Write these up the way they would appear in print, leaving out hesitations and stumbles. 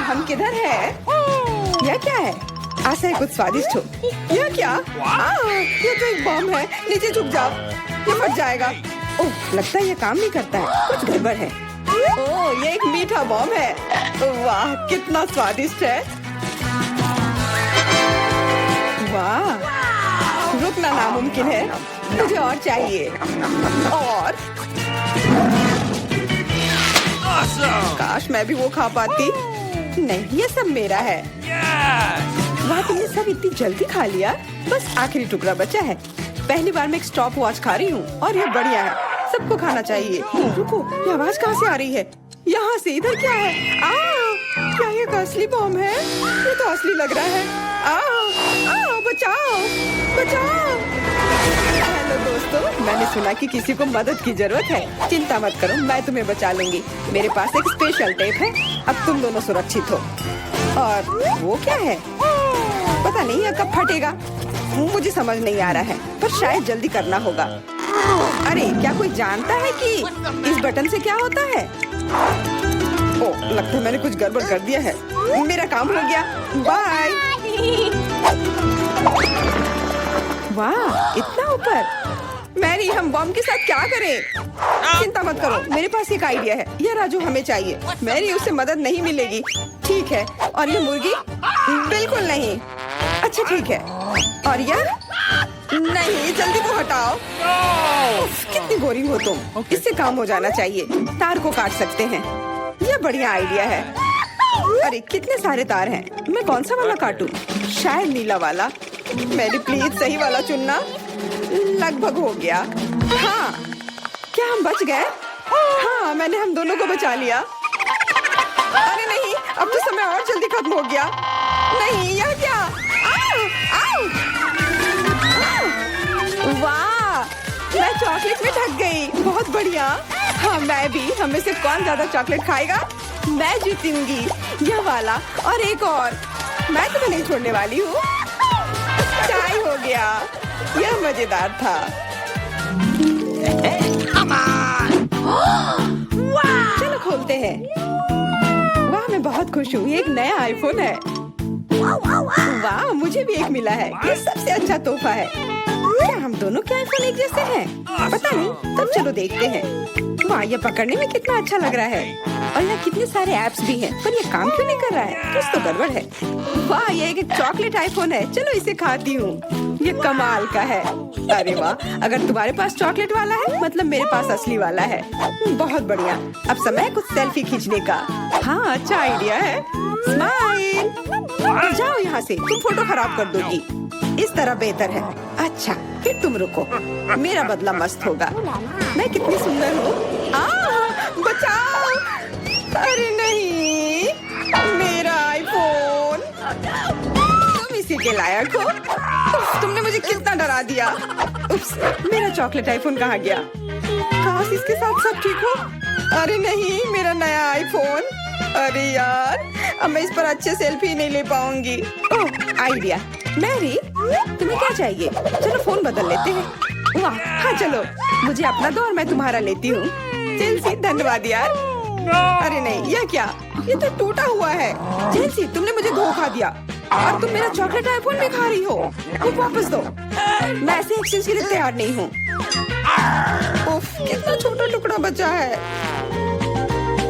हम किधर है? यह क्या है? आशा है कुछ स्वादिष्ट हो। यह क्या? ये तो एक बम है। नीचे झुक जाओ, ये फट जाएगा। ओह, लगता है ये काम नहीं करता है, कुछ गड़बड़ है। ओह, ये एक मीठा बम है। वाह, कितना स्वादिष्ट है। वाह, रुकना नामुमकिन है। मुझे और चाहिए। और काश मैं भी वो खा पाती। नहीं, ये सब मेरा है। वाह, तुमने सब इतनी जल्दी खा लिया। बस आखिरी टुकड़ा बचा है। पहली बार मैं एक स्टॉप वॉच खा रही हूँ और ये बढ़िया है। सबको खाना चाहिए। रुको, ये आवाज कहाँ से आ रही है? यहाँ से। इधर क्या है? क्या ये असली बम है? ये तो असली लग रहा है। बचाओ, बचाओ। हेलो दोस्तों, मैंने सुना कि किसी को मदद की जरूरत है। चिंता मत करो, मैं तुम्हें बचा लूंगी। मेरे पास एक स्पेशल टेप है। अब तुम दोनों सुरक्षित हो। और वो क्या है? पता नहीं यह कब फटेगा। मुझे समझ नहीं आ रहा है, पर शायद जल्दी करना होगा। अरे, क्या कोई जानता है कि इस बटन से क्या होता है? ओह, लगता है मैंने कुछ गड़बड़ कर दिया है। मेरा काम हो गया। बाय। वाह, इतना ऊपर। मैरी, हम बम के साथ क्या करें? चिंता मत करो, मेरे पास एक आइडिया है। यह राजू हमें चाहिए। मैरी, उससे मदद नहीं मिलेगी। ठीक है। और ये मुर्गी? बिल्कुल नहीं। अच्छा, ठीक है। और यह? नहीं, जल्दी को हटाओ। कितनी बोरिंग हो तुम। इससे काम हो जाना चाहिए। तार को काट सकते हैं। यह बढ़िया आइडिया है। अरे, कितने सारे तार हैं। मैं कौन सा वाला काटूं? शायद नीला वाला। मेरी प्लीज सही वाला चुनना। लगभग हो गया। हाँ, क्या हम बच गए? हाँ, मैंने हम दोनों को बचा लिया। अरे नहीं, अब तो समय और जल्दी खत्म हो गया। नहीं, यह क्या? आओ, आओ। वाह, मैं चॉकलेट में ढक गई। बहुत बढ़िया। हाँ, मैं भी। हमें से कौन ज्यादा चॉकलेट खाएगा? मैं जीतूंगी। यह वाला और एक और। मैं तुम्हें नहीं छोड़ने वाली हूँ। टाई हो गया। यह मजेदार था। चलो खोलते हैं। वाह, मैं बहुत खुश हूँ। ये एक नया आईफोन है। वाह, मुझे भी एक मिला है। ये सबसे अच्छा तोहफा है। क्या हम दोनों के आईफोन एक जैसे हैं? पता नहीं, तब चलो देखते हैं। वाह, ये पकड़ने में कितना अच्छा लग रहा है। और यहाँ कितने सारे ऐप्स भी हैं, पर ये काम क्यों नहीं कर रहा है? कुछ तो गड़बड़ है। वाह, ये एक चॉकलेट आईफोन है। चलो इसे खाती हूँ। ये कमाल का है। अरे वाह, अगर तुम्हारे पास चॉकलेट वाला है, मतलब मेरे पास असली वाला है। बहुत बढ़िया। अब समय कुछ सेल्फी खींचने का। हाँ, अच्छा आइडिया है। स्माइल। जाओ यहाँ से, तुम फोटो खराब कर दोगी। इस तरह बेहतर है। अच्छा, फिर तुम रुको। मेरा बदला मस्त होगा। मैं कितनी सुंदर हूँ। बचाओ। अरे नहीं, मेरा आईफोन। तुम इसी के लायक हो। तुमने मुझे कितना डरा दिया। उप्स, मेरा चॉकलेट आईफोन कहाँ गया? काश इसके साथ सब ठीक हो। अरे नहीं, मेरा नया आईफोन। अरे यार, अब मैं इस पर अच्छे सेल्फी नहीं ले पाऊंगी। ओह, आइडिया। मैरी, तुम्हें क्या चाहिए? चलो फोन बदल लेते हैं। वाह, हाँ चलो। मुझे अपना दो और मैं तुम्हारा लेती हूँ। जेलसी, धन्यवाद यार। अरे नहीं, यह क्या? ये तो टूटा हुआ है। जेलसी, तुमने मुझे धोखा दिया और तुम मेरा चॉकलेट आईफोन भी खा रही हो। तुम वापस दो। मैं ऐसे एक्सचेंज के लिए तैयार नहीं हूँ। उफ, कितना छोटा टुकड़ा बचा है।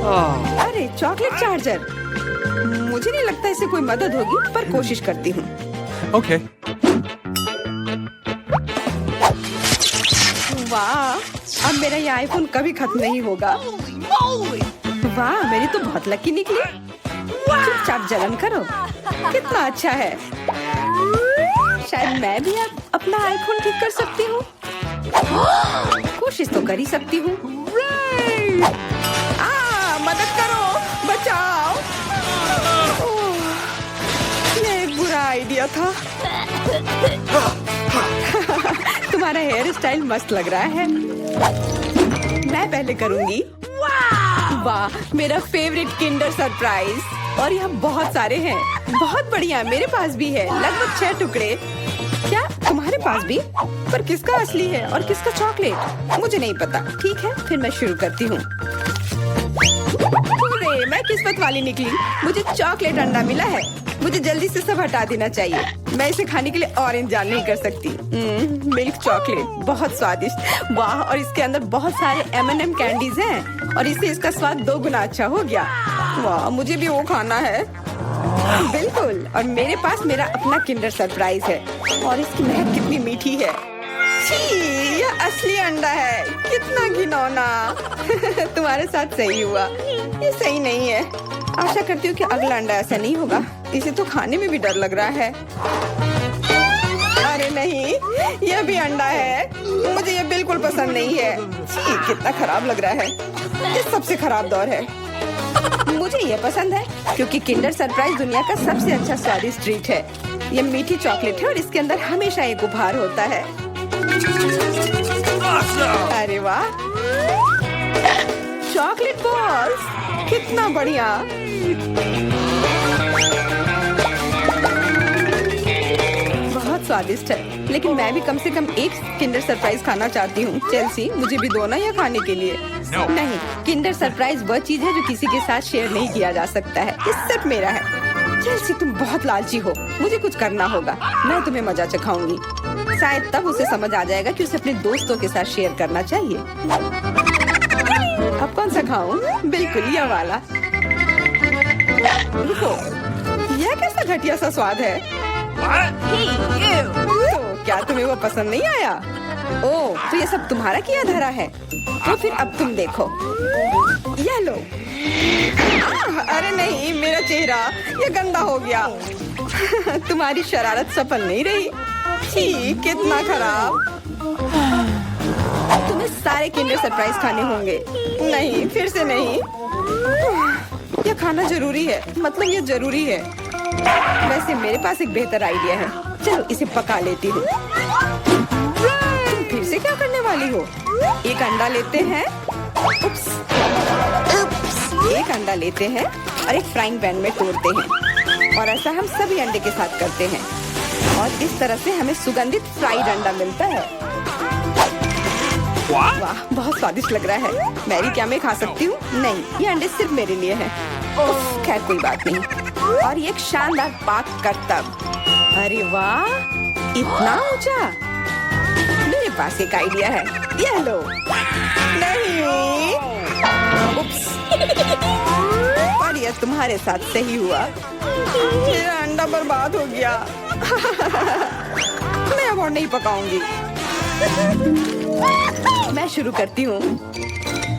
अरे, चॉकलेट चार्जर। मुझे नहीं लगता इससे कोई मदद होगी, पर कोशिश करती हूँ। Okay. वाह, अब मेरा ये आईफोन कभी खत्म नहीं होगा। वाह, मेरी तो बहुत लकी निकली। चुपचाप जलन करो। कितना अच्छा है। शायद मैं भी अब अपना आईफोन ठीक कर सकती हूँ। कोशिश तो कर ही सकती हूँ। मदद करो, बचाओ। ये एक बुरा आइडिया था। तुम्हारा हेयर स्टाइल मस्त लग रहा है। मैं पहले करूंगी। वाह, मेरा फेवरेट किंडर सरप्राइज। और यहाँ बहुत सारे हैं। बहुत बढ़िया, मेरे पास भी है। लगभग 6 टुकड़े। क्या तुम्हारे पास भी? पर किसका असली है और किसका चॉकलेट? मुझे नहीं पता। ठीक है, फिर मैं शुरू करती हूँ। अरे मैं किस्मत वाली निकली, मुझे चॉकलेट अंडा मिला है। मुझे जल्दी से सब हटा देना चाहिए। मैं इसे खाने के लिए और इंतजार नहीं कर सकती। मिल्क चॉकलेट बहुत स्वादिष्ट, वाह। और इसके अंदर बहुत सारे M&M कैंडीज हैं और इससे इसका स्वाद 2 गुना अच्छा हो गया। वाह, मुझे भी वो खाना है। बिल्कुल, और मेरे पास मेरा अपना किंडर सरप्राइज है और इसकी महक कितनी मीठी है। छी, यह असली अंडा है, कितना घिनौना। तुम्हारे साथ सही हुआ, ये सही नहीं है। आशा करती हूँ कि अगला अंडा ऐसा नहीं होगा। इसे तो खाने में भी डर लग रहा है। अरे नहीं, यह भी अंडा है। मुझे ये बिल्कुल पसंद नहीं है। छी, कितना खराब लग रहा है। ये सबसे खराब दौर है। मुझे ये पसंद है क्योंकि किंडर सरप्राइज दुनिया का सबसे अच्छा स्वादिष्ट ट्रीट है। ये मीठी चॉकलेट है और इसके अंदर हमेशा एक उपहार होता है। अरे वाह, चॉकलेट बॉल्स, कितना बढ़िया। बहुत स्वादिष्ट है, लेकिन मैं भी कम से कम एक किंडर सरप्राइज खाना चाहती हूँ। चेल्सी, मुझे भी दो ना यह खाने के लिए। नहीं, किंडर सरप्राइज वह चीज है जो किसी के साथ शेयर नहीं किया जा सकता है। ये सिर्फ मेरा है। चेल्सी, तुम बहुत लालची हो। मुझे कुछ करना होगा। मैं तुम्हें मजा चखाऊंगी। शायद तब उसे समझ आ जाएगा कि उसे अपने दोस्तों के साथ शेयर करना चाहिए। अब कौन सा खाऊं? बिल्कुल यह वाला। रुको, यह कैसा घटिया सा स्वाद है? तो क्या तुम्हें वो पसंद नहीं आया? ओह, तो ये सब तुम्हारा किया धरा है। तो फिर अब तुम देखो, यह लो। अरे नहीं, मेरा चेहरा ये गंदा हो गया। तुम्हारी शरारत सफल नहीं रही। छी, कितना खराब। तुम्हें सारे किंडर सरप्राइज खाने होंगे। नहीं, फिर से नहीं। यह खाना जरूरी है, मतलब ये जरूरी है। वैसे मेरे पास एक बेहतर आइडिया है। चलो इसे पका लेती हूँ। तुम फिर से क्या करने वाली हो? एक अंडा लेते हैं। उप्स। एक अंडा लेते हैं और एक फ्राइंग पैन में तोड़ते हैं और ऐसा हम सभी अंडे के साथ करते हैं और इस तरह से हमें सुगंधित फ्राइड अंडा मिलता है। वाह, बहुत स्वादिष्ट लग रहा है। मैरी, क्या मैं खा सकती हूँ? नहीं, ये अंडे सिर्फ मेरे लिए हैं। खैर कोई बात नहीं। और ये एक शानदार पाक करतब। अरे वाह, इतना ऊंचा। मेरे पास एक आइडिया है, ये लो। नहीं, उप्स। और ये तुम्हारे साथ सही हुआ। मेरा अंडा बर्बाद हो गया। मैं अब और नहीं पकाऊंगी। मैं शुरू करती हूँ।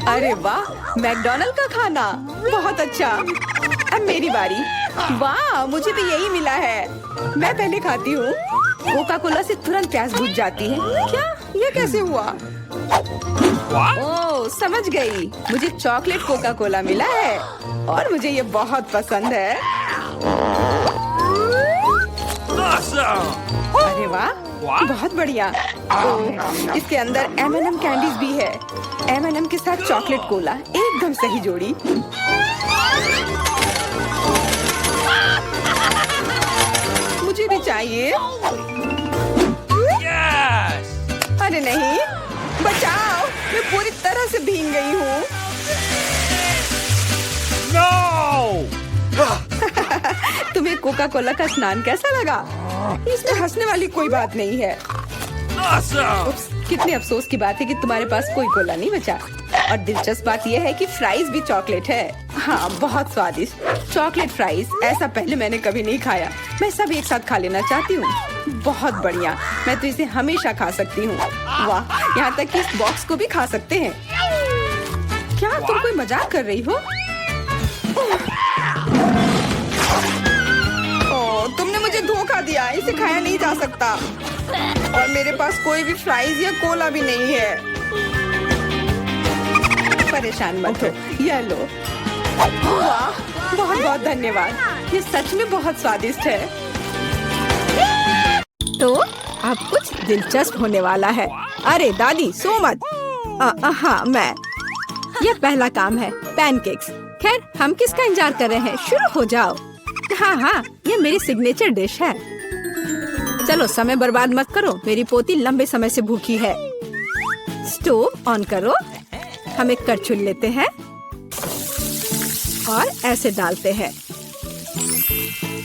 अरे वाह, मैकडॉनल्ड का खाना, बहुत अच्छा। अब मेरी बारी। वाह, मुझे भी यही मिला है। मैं पहले खाती हूँ। कोका कोला से तुरंत प्यास बुझ जाती है। क्या, ये कैसे हुआ? ओह, समझ गई। मुझे चॉकलेट कोका कोला मिला है और मुझे ये बहुत पसंद है। अरे वाह, बहुत बढ़िया। ओह, इसके अंदर M&M कैंडीज भी है। M&M के साथ चॉकलेट कोला, एकदम सही जोड़ी। मुझे भी चाहिए। अरे नहीं, बचाओ, मैं पूरी तरह से भीग गई हूँ। तुम्हें कोका कोला का स्नान कैसा लगा? इसमें हंसने वाली कोई बात नहीं है। उप्स, कितने अफसोस की बात है कि तुम्हारे पास कोई कोला नहीं बचा। और दिलचस्प बात यह है कि फ्राइज भी चॉकलेट है। हाँ, बहुत स्वादिष्ट चॉकलेट फ्राइज। ऐसा पहले मैंने कभी नहीं खाया। मैं सब एक साथ खा लेना चाहती हूँ। बहुत बढ़िया, मैं तो इसे हमेशा खा सकती हूँ। वाह, यहाँ तक कि इस बॉक्स को भी खा सकते हैं। क्या तुम कोई मजाक कर रही हो? ओह, तुमने मुझे धोखा दिया। इसे खाया नहीं जा सकता और मेरे पास कोई भी फ्राइज या कोला भी नहीं है। परेशान मत हो, यह लो। वाह, बहुत बहुत धन्यवाद। ये सच में बहुत स्वादिष्ट है। तो अब कुछ दिलचस्प होने वाला है। अरे दादी, सो मत। हाँ, मैं। यह पहला काम है, पैनकेक्स। खैर, हम किसका इंतजार कर रहे हैं? शुरू हो जाओ। हाँ, ये मेरी सिग्नेचर डिश है। चलो, समय बर्बाद मत करो। मेरी पोती लंबे समय से भूखी है। स्टोव ऑन करो। हम एक करछुल लेते हैं और ऐसे डालते हैं।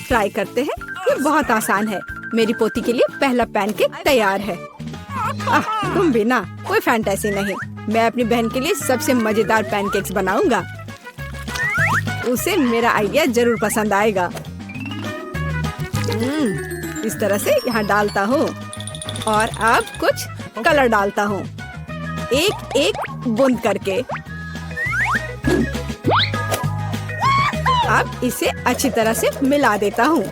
ट्राई करते हैं। ये बहुत आसान है। मेरी पोती के लिए पहला पैनकेक तैयार है। तुम भी ना, कोई फैंटेसी नहीं। मैं अपनी बहन के लिए सबसे मजेदार पैनकेक्स बनाऊंगा। उसे मेरा आइडिया जरूर पसंद आएगा। इस तरह से यहाँ डालता हूँ और अब कुछ कलर डालता हूँ, एक एक बूंद करके। अब इसे अच्छी तरह से मिला देता हूँ।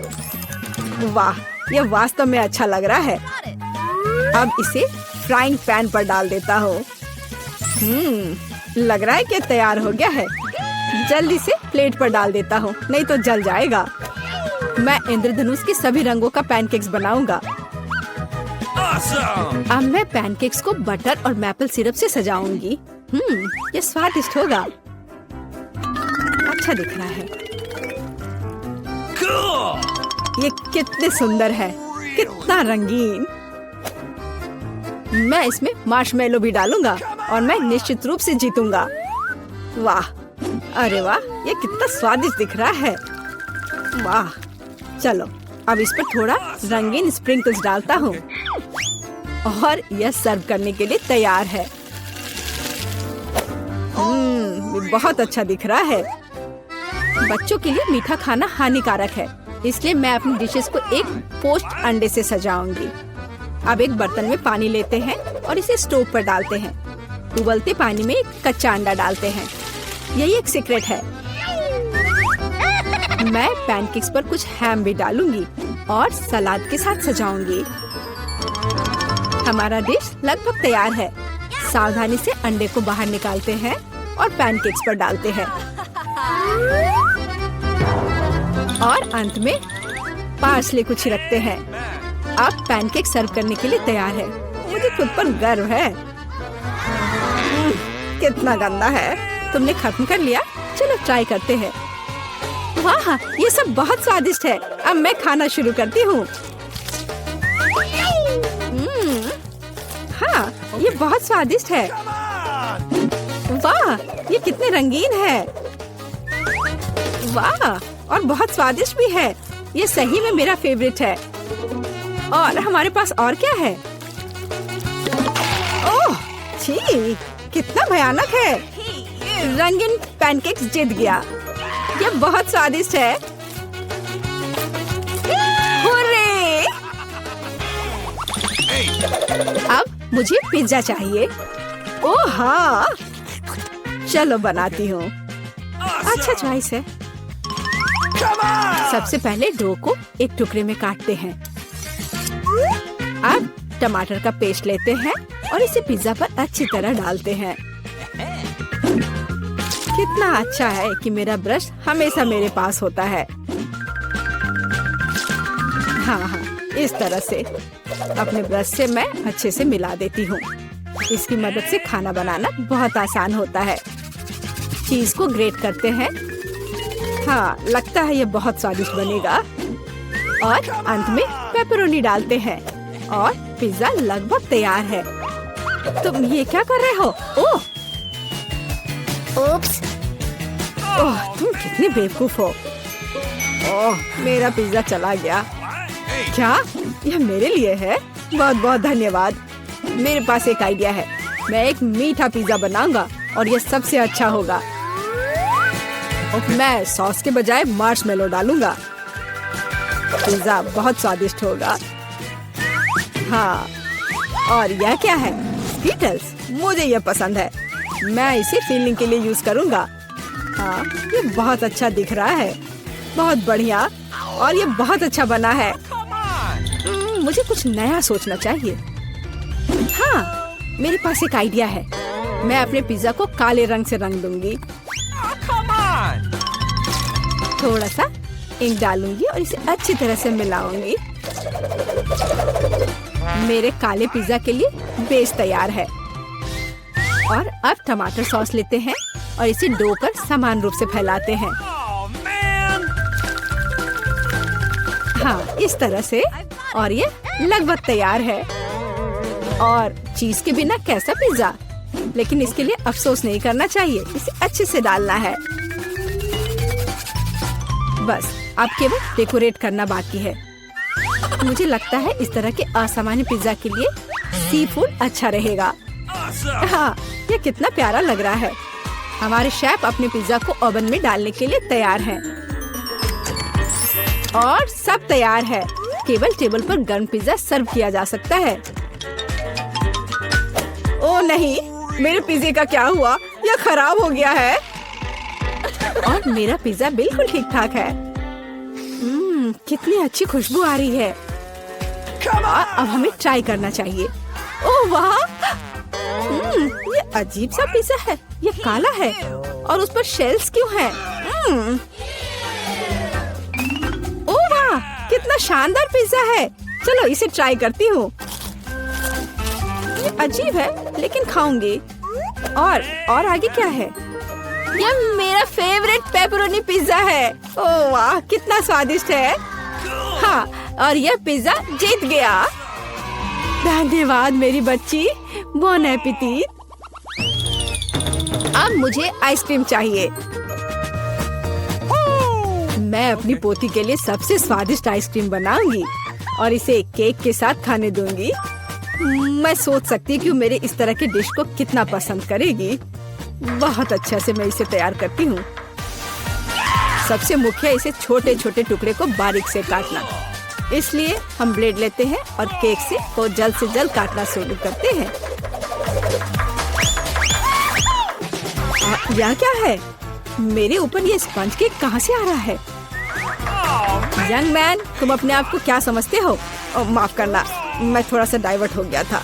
वाह, ये वास्तव में अच्छा लग रहा है। अब इसे फ्राइंग पैन पर डाल देता हूँ। लग रहा है कि तैयार हो गया है। जल्दी से प्लेट पर डाल देता हूँ, नहीं तो जल जाएगा। मैं इंद्रधनुष के सभी रंगों का पैनकेक्स बनाऊंगा। अब मैं पैनकेक्स को बटर और मैपल सिरप से सजाऊंगी। ये स्वादिष्ट होगा। अच्छा दिख रहा है। ये कितने सुंदर है, कितना रंगीन। मैं इसमें मार्शमेलो भी डालूंगा और मैं निश्चित रूप से जीतूंगा। वाह, अरे वाह, ये कितना स्वादिष्ट दिख रहा है। वाह, चलो अब इस पर थोड़ा रंगीन स्प्रिंकल्स डालता हूँ और यह सर्व करने के लिए तैयार है। बहुत अच्छा दिख रहा है। बच्चों के लिए मीठा खाना हानिकारक है, इसलिए मैं अपनी डिशेस को एक पोस्ट अंडे से सजाऊंगी। अब एक बर्तन में पानी लेते हैं और इसे स्टोव पर डालते हैं। उबलते पानी में एक कच्चा अंडा डालते हैं। यही एक सीक्रेट है। मैं पैनकेक्स पर कुछ हैम भी डालूंगी और सलाद के साथ सजाऊंगी। हमारा डिश लगभग तैयार है। सावधानी से अंडे को बाहर निकालते हैं और पैनकेक्स पर डालते हैं और अंत में पार्सले को छिड़कते हैं। अब पैनकेक सर्व करने के लिए तैयार है। मुझे खुद पर गर्व है। कितना गंदा है। तुमने खत्म कर लिया? चलो ट्राई करते हैं। वाह, ये सब बहुत स्वादिष्ट है। अब मैं खाना शुरू करती हूँ। हाँ, ये बहुत स्वादिष्ट है। वाह, ये कितने रंगीन है। वाह, और बहुत स्वादिष्ट भी है। ये सही में मेरा फेवरेट है। और हमारे पास और क्या है? ओह, छी, कितना भयानक है। रंगीन पैनकेक्स जीत गया। ये बहुत स्वादिष्ट है। हुर्रे! अब मुझे पिज्जा चाहिए। ओह हाँ, चलो बनाती हूँ। अच्छा चॉइस है। सबसे पहले डो को एक टुकड़े में काटते हैं। अब टमाटर का पेस्ट लेते हैं और इसे पिज्जा पर अच्छी तरह डालते हैं। कितना अच्छा है कि मेरा ब्रश हमेशा मेरे पास होता है। हाँ, इस तरह से अपने ब्रश से मैं अच्छे से मिला देती हूँ। इसकी मदद से खाना बनाना बहुत आसान होता है। चीज को ग्रेट करते हैं। हाँ, लगता है ये बहुत स्वादिष्ट बनेगा। और अंत में पेपरोनी डालते हैं और पिज्जा लगभग तैयार है। तुम ये क्या कर रहे हो? ओह, ओप्स! ओह, तुम कितने बेवकूफ हो। ओह, मेरा पिज्जा चला गया। क्या यह मेरे लिए है? बहुत बहुत धन्यवाद। मेरे पास एक आइडिया है। मैं एक मीठा पिज्जा बनाऊंगा और यह सबसे अच्छा होगा। मैं सॉस के बजाय मार्शमेलो डालूंगा। पिज्जा बहुत स्वादिष्ट होगा। हाँ, और यह क्या है? स्कीटल्स। मुझे यह पसंद है। मैं इसे फीलिंग के लिए यूज करूंगा। हाँ, ये बहुत अच्छा दिख रहा है। बहुत बढ़िया। और ये बहुत अच्छा बना है। मुझे कुछ नया सोचना चाहिए। हाँ, मेरे पास एक आइडिया है। मैं अपने पिज्जा को काले रंग से रंग दूंगी। थोड़ा सा इंक डालूंगी और इसे अच्छी तरह से मिलाऊंगी। मेरे काले पिज्जा के लिए बेस तैयार है। और अब टमाटर सॉस लेते हैं और इसे डो पर समान रूप से फैलाते हैं। हाँ, इस तरह से। और ये लगभग तैयार है। और चीज के बिना कैसा पिज्जा? लेकिन इसके लिए अफसोस नहीं करना चाहिए। इसे अच्छे से डालना है। बस अब केवल डेकोरेट करना बाकी है। मुझे लगता है इस तरह के असामान्य पिज्जा के लिए सी फूड अच्छा रहेगा। हाँ, ये कितना प्यारा लग रहा है। हमारे शेफ अपने पिज्जा को ओवन में डालने के लिए तैयार हैं। और सब तैयार है, केवल टेबल पर गर्म पिज्जा सर्व किया जा सकता है। ओ नहीं, मेरे पिज्जे का क्या हुआ? यह खराब हो गया है। और मेरा पिज्जा बिल्कुल ठीक ठाक है। कितनी अच्छी खुशबू आ रही है। अब हमें ट्राई करना चाहिए। ओह वाह, ये अजीब सा पिज्जा है। ये काला है और उस पर शेल्स क्यों हैं? ओह वाह, कितना शानदार पिज्जा है। चलो इसे ट्राई करती हूँ। ये अजीब है लेकिन खाऊंगी। और आगे क्या है? यह मेरा फेवरेट पेपरोनी पिज्जा है। ओह वाह, कितना स्वादिष्ट है। हाँ, और यह पिज्जा जीत गया। धन्यवाद मेरी बच्ची, बॉन एपेटिट। अब मुझे आइसक्रीम चाहिए। मैं अपनी पोती के लिए सबसे स्वादिष्ट आइसक्रीम बनाऊंगी और इसे केक के साथ खाने दूंगी। मैं सोच सकती हूँ कि मेरे इस तरह के डिश को कितना पसंद करेगी। बहुत अच्छा से मैं इसे तैयार करती हूँ। सबसे मुख्य इसे छोटे छोटे टुकड़े को बारीक से काटना। इसलिए हम ब्लेड लेते हैं और केक से जल्द काटना शुरू करते हैं। यह क्या है? मेरे ऊपर ये स्पंज केक कहाँ से आ रहा है? यंग मैन, तुम अपने आप को क्या समझते हो? माफ करना, मैं थोड़ा सा डाइवर्ट हो गया था।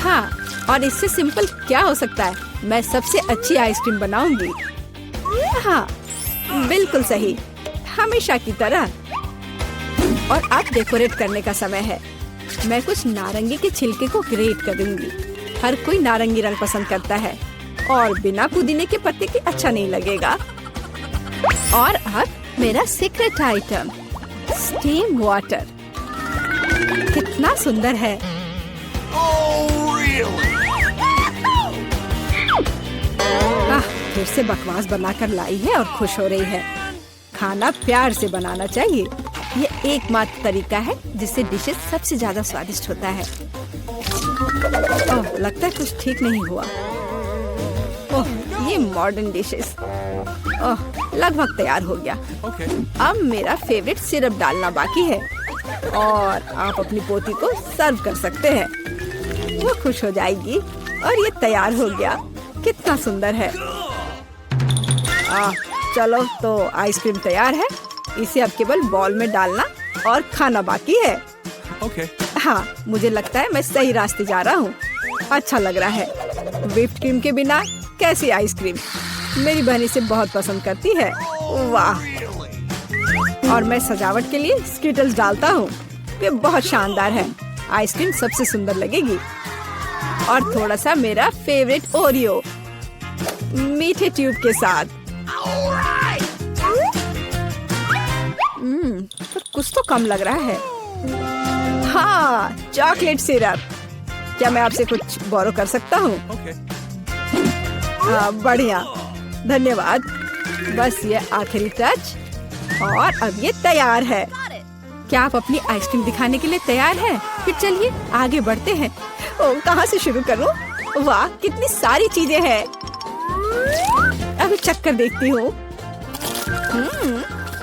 हाँ, और इससे सिंपल क्या हो सकता है? मैं सबसे अच्छी आइसक्रीम बनाऊंगी। हाँ, बिल्कुल सही, हमेशा की तरह। और अब डेकोरेट करने का समय है। मैं कुछ नारंगी के छिलके को ग्रेट करूंगी। हर कोई नारंगी रंग पसंद करता है और बिना पुदीने के पत्ते के अच्छा नहीं लगेगा। और अब मेरा सीक्रेट आइटम, स्टीम वाटर। कितना सुंदर है। फिर से बकवास बनाकर लाई है और खुश हो रही है। खाना प्यार से बनाना चाहिए। ये एकमात्र तरीका है जिससे डिशेस सबसे ज्यादा स्वादिष्ट होता है। ओह, लगता है कुछ ठीक नहीं हुआ। ओह, ये मॉडर्न डिशेस। ओह, लगभग तैयार हो गया। अब मेरा फेवरेट सिरप डालना बाकी है और आप अपनी पोती को सर्व कर सकते हैं। वो खुश हो जाएगी। और ये तैयार हो गया। कितना सुंदर है। चलो, तो आइसक्रीम तैयार है। इसे अब केवल बॉल में डालना और खाना बाकी है। हाँ, मुझे लगता है मैं सही रास्ते जा रहा हूँ। अच्छा लग रहा है। व्हिप्ड क्रीम के बिना कैसी आइसक्रीम? मेरी बहन इसे बहुत पसंद करती है। वाह! और मैं सजावट के लिए स्किटल्स डालता हूँ। ये बहुत शानदार है। आइसक्रीम सबसे सुंदर लगेगी। और थोड़ा सा मेरा फेवरेट ओरियो मीठे ट्यूब के साथ। पर कुछ तो कम लग रहा है। हाँ, चॉकलेट सिरप। क्या मैं आपसे कुछ बोरो कर सकता हूँ? हाँ, बढ़िया, धन्यवाद। बस ये आखिरी टच और अब ये तैयार है। क्या आप अपनी आइसक्रीम दिखाने के लिए तैयार हैं? फिर चलिए आगे बढ़ते हैं। कहाँ से शुरू करूँ? वाह, कितनी सारी चीजें हैं। अभी चक्कर देखती हूँ।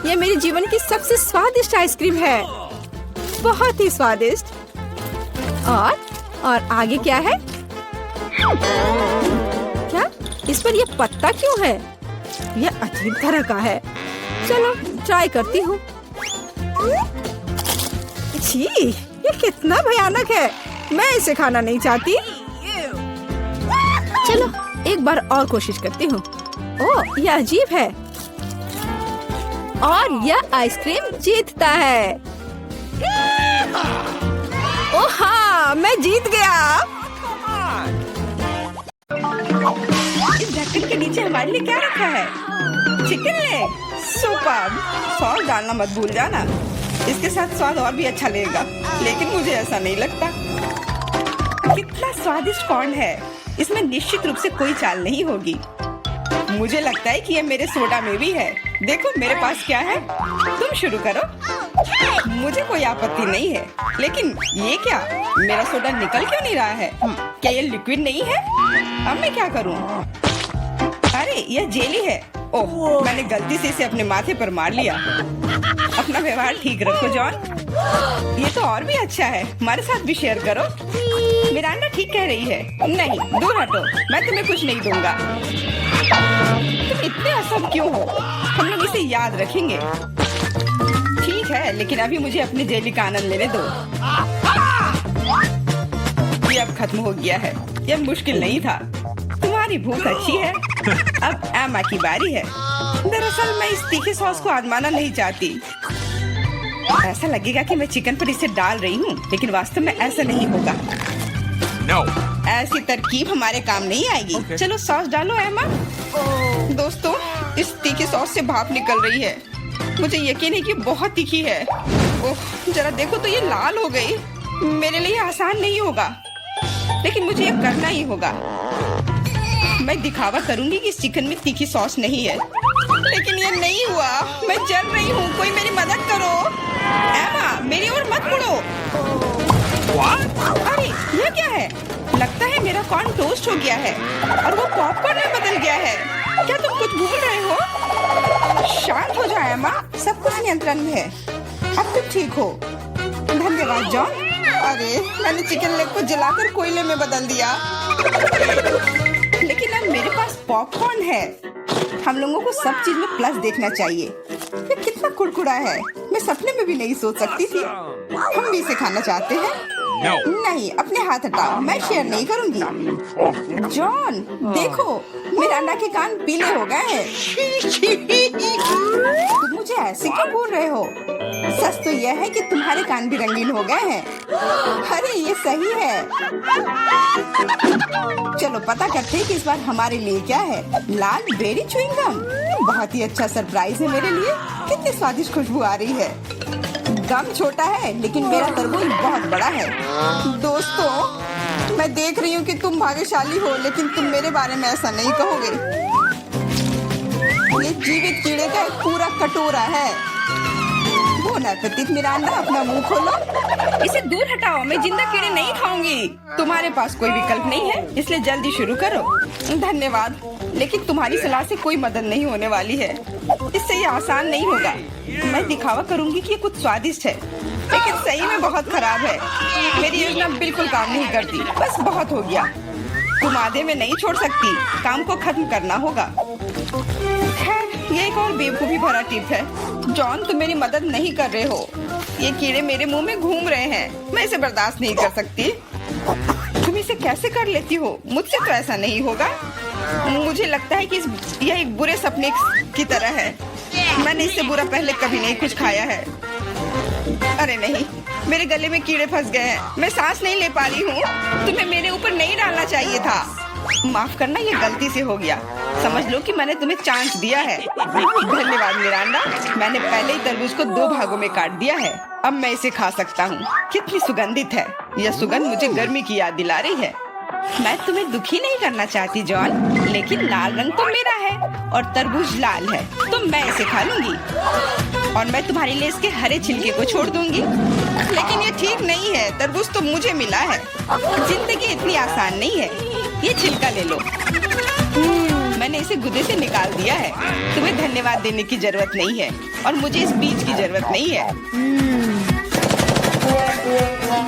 ये मेरे जीवन की सबसे स्वादिष्ट आइसक्रीम है। बहुत ही स्वादिष्ट। और आगे क्या है? क्या इस पर ये पत्ता क्यों है? यह अजीब तरह का है। चलो ट्राई करती हूँ। छी, ये कितना भयानक है। मैं इसे खाना नहीं चाहती। चलो एक बार और कोशिश करती हूँ। ओह, यह अजीब है। और यह आइसक्रीम जीतता है। ओह हाँ, मैं जीत गया। इस ढक्कन के नीचे हमारे लिए क्या रखा है? Chicken leg. सुपर्ब। सॉस डालना मत भूल जाना। इसके साथ स्वाद और भी अच्छा लगेगा, लेकिन मुझे ऐसा नहीं लगता। कितना स्वादिष्ट कॉर्न है। इसमें निश्चित रूप से कोई चाल नहीं होगी। मुझे लगता है कि ये मेरे सोडा में भी है। देखो मेरे पास क्या है। तुम शुरू करो। मुझे कोई आपत्ति नहीं है, लेकिन ये क्या, मेरा सोडा निकल क्यों नहीं रहा है? क्या ये लिक्विड नहीं है? अब मैं क्या करूं? अरे यह जेली है। ओह, मैंने गलती से इसे अपने माथे पर मार लिया। अपना व्यवहार ठीक रखो जॉन। ये तो और भी अच्छा है, हमारे साथ भी शेयर करो। मिरांडा ठीक कह रही है। नहीं, दूर हटो, मैं तुम्हें कुछ नहीं दूंगा। तुम इतने असम क्यों हो? हम लोग इसे याद रखेंगे। ठीक है, लेकिन अभी मुझे अपने जेली का आनंद लेने दो। ये अब खत्म हो गया है। यह मुश्किल नहीं था। तुम्हारी भूख अच्छी है। अब एमा की बारी है। दरअसल मैं इस तीखे सॉस को आजमाना नहीं चाहती। ऐसा लगेगा कि मैं चिकन पर इसे डाल रही हूँ, लेकिन वास्तव में ऐसा नहीं होगा। No. ऐसी तरकीब हमारे काम नहीं आएगी। Okay. चलो सॉस डालो एमा। दोस्तों, इस तीखी सॉस से भाप निकल रही है। मुझे यकीन है कि बहुत तीखी है। ओह, जरा देखो तो ये लाल हो गई। मेरे लिए आसान नहीं होगा, लेकिन मुझे ये करना ही होगा। मैं दिखावा करूंगी कि इस चिकन में तीखी सॉस नहीं है, लेकिन ये नहीं हुआ। मैं जल रही हूँ, कोई मेरी मदद करो। एमा, मेरी ओर मत मुड़ो। अरे ये क्या है? लगता है मेरा कॉर्न टोस्ट हो गया है और वो पॉपकॉर्न में बदल गया है। क्या तुम कुछ भूल रहे हो? शांत हो जाओ एमा, सब कुछ नियंत्रण में है। अब तुम ठीक हो। धन्यवाद जॉन। अरे मैंने चिकन लेग को जलाकर कोयले में बदल दिया। लेकिन अब मेरे पास पॉपकॉर्न है। हम लोगों को सब चीज में प्लस देखना चाहिए। ये कितना कुड़कुड़ा है, मैं सपने में भी नहीं सोच सकती थी। हम भी इसे खाना चाहते हैं। No. नहीं, अपने हाथ हटाओ, मैं शेयर नहीं करूंगी। जॉन, देखो मिरांडा के कान पीले हो गए हैं। तुम मुझे ऐसे क्यों बोल रहे हो? सच तो यह है कि तुम्हारे कान भी रंगीन हो गए हैं। अरे ये सही है। चलो पता करते हैं कि इस बार हमारे लिए क्या है। लाल बेरी च्युइंगम, बहुत ही अच्छा सरप्राइज है मेरे लिए। कितनी स्वादिष्ट खुशबू आ रही है। गम छोटा है, लेकिन मेरा तरबूज बहुत बड़ा है। दोस्तों, मैं देख रही हूँ कि तुम भाग्यशाली हो, लेकिन तुम मेरे बारे में ऐसा नहीं कहोगे। ये जीवित कीड़े का एक पूरा कटोरा है। बोन एपेटिट मिरांडा, अपना मुंह खोलो। इसे दूर हटाओ, मैं जिंदा कीड़े नहीं खाऊंगी। तुम्हारे पास कोई विकल्प नहीं है, इसलिए जल्दी शुरू करो। धन्यवाद, लेकिन तुम्हारी सलाह से कोई मदद नहीं होने वाली है। इससे ये आसान नहीं होगा। मैं दिखावा करूंगी कि ये कुछ स्वादिष्ट है, लेकिन सही में बहुत खराब है। मेरी योजना बिल्कुल काम नहीं करती। बस बहुत हो गया। तुम आधे में नहीं छोड़ सकती, काम को खत्म करना होगा। खैर, ये एक और बेवकूफी भरा टिप है। जॉन, तुम मेरी मदद नहीं कर रहे हो। ये कीड़े मेरे मुंह में घूम रहे हैं। मैं इसे बर्दाश्त नहीं कर सकती। तुम इसे कैसे कर लेती हो? मुझसे तो ऐसा नहीं होगा। मुझे लगता है कि यह एक बुरे सपने की तरह है। मैंने इससे बुरा पहले कभी नहीं कुछ खाया है। अरे नहीं, मेरे गले में कीड़े फंस गए हैं। मैं सांस नहीं ले पा रही हूँ। तुम्हें मेरे ऊपर नहीं डालना चाहिए था। माफ करना, ये गलती से हो गया। समझ लो कि मैंने तुम्हें चांस दिया है। धन्यवाद मिरांडा, मैंने पहले ही तरबूज को 2 भागों में काट दिया है। अब मैं इसे खा सकता हूँ। कितनी सुगंधित है। यह सुगंध मुझे गर्मी की याद दिला रही है। मैं तुम्हें दुखी नहीं करना चाहती जॉन, लेकिन लाल रंग तो मेरा है और तरबूज लाल है, तो मैं इसे खा लूंगी और मैं तुम्हारे लिए इसके हरे छिलके को छोड़ दूंगी। लेकिन ये ठीक नहीं है, तरबूज तो मुझे मिला है। जिंदगी इतनी आसान नहीं है। ये छिलका ले लो। मैंने इसे गुदे से निकाल दिया है। तुम्हें धन्यवाद देने की जरूरत नहीं है और मुझे इस बीज की जरूरत नहीं है।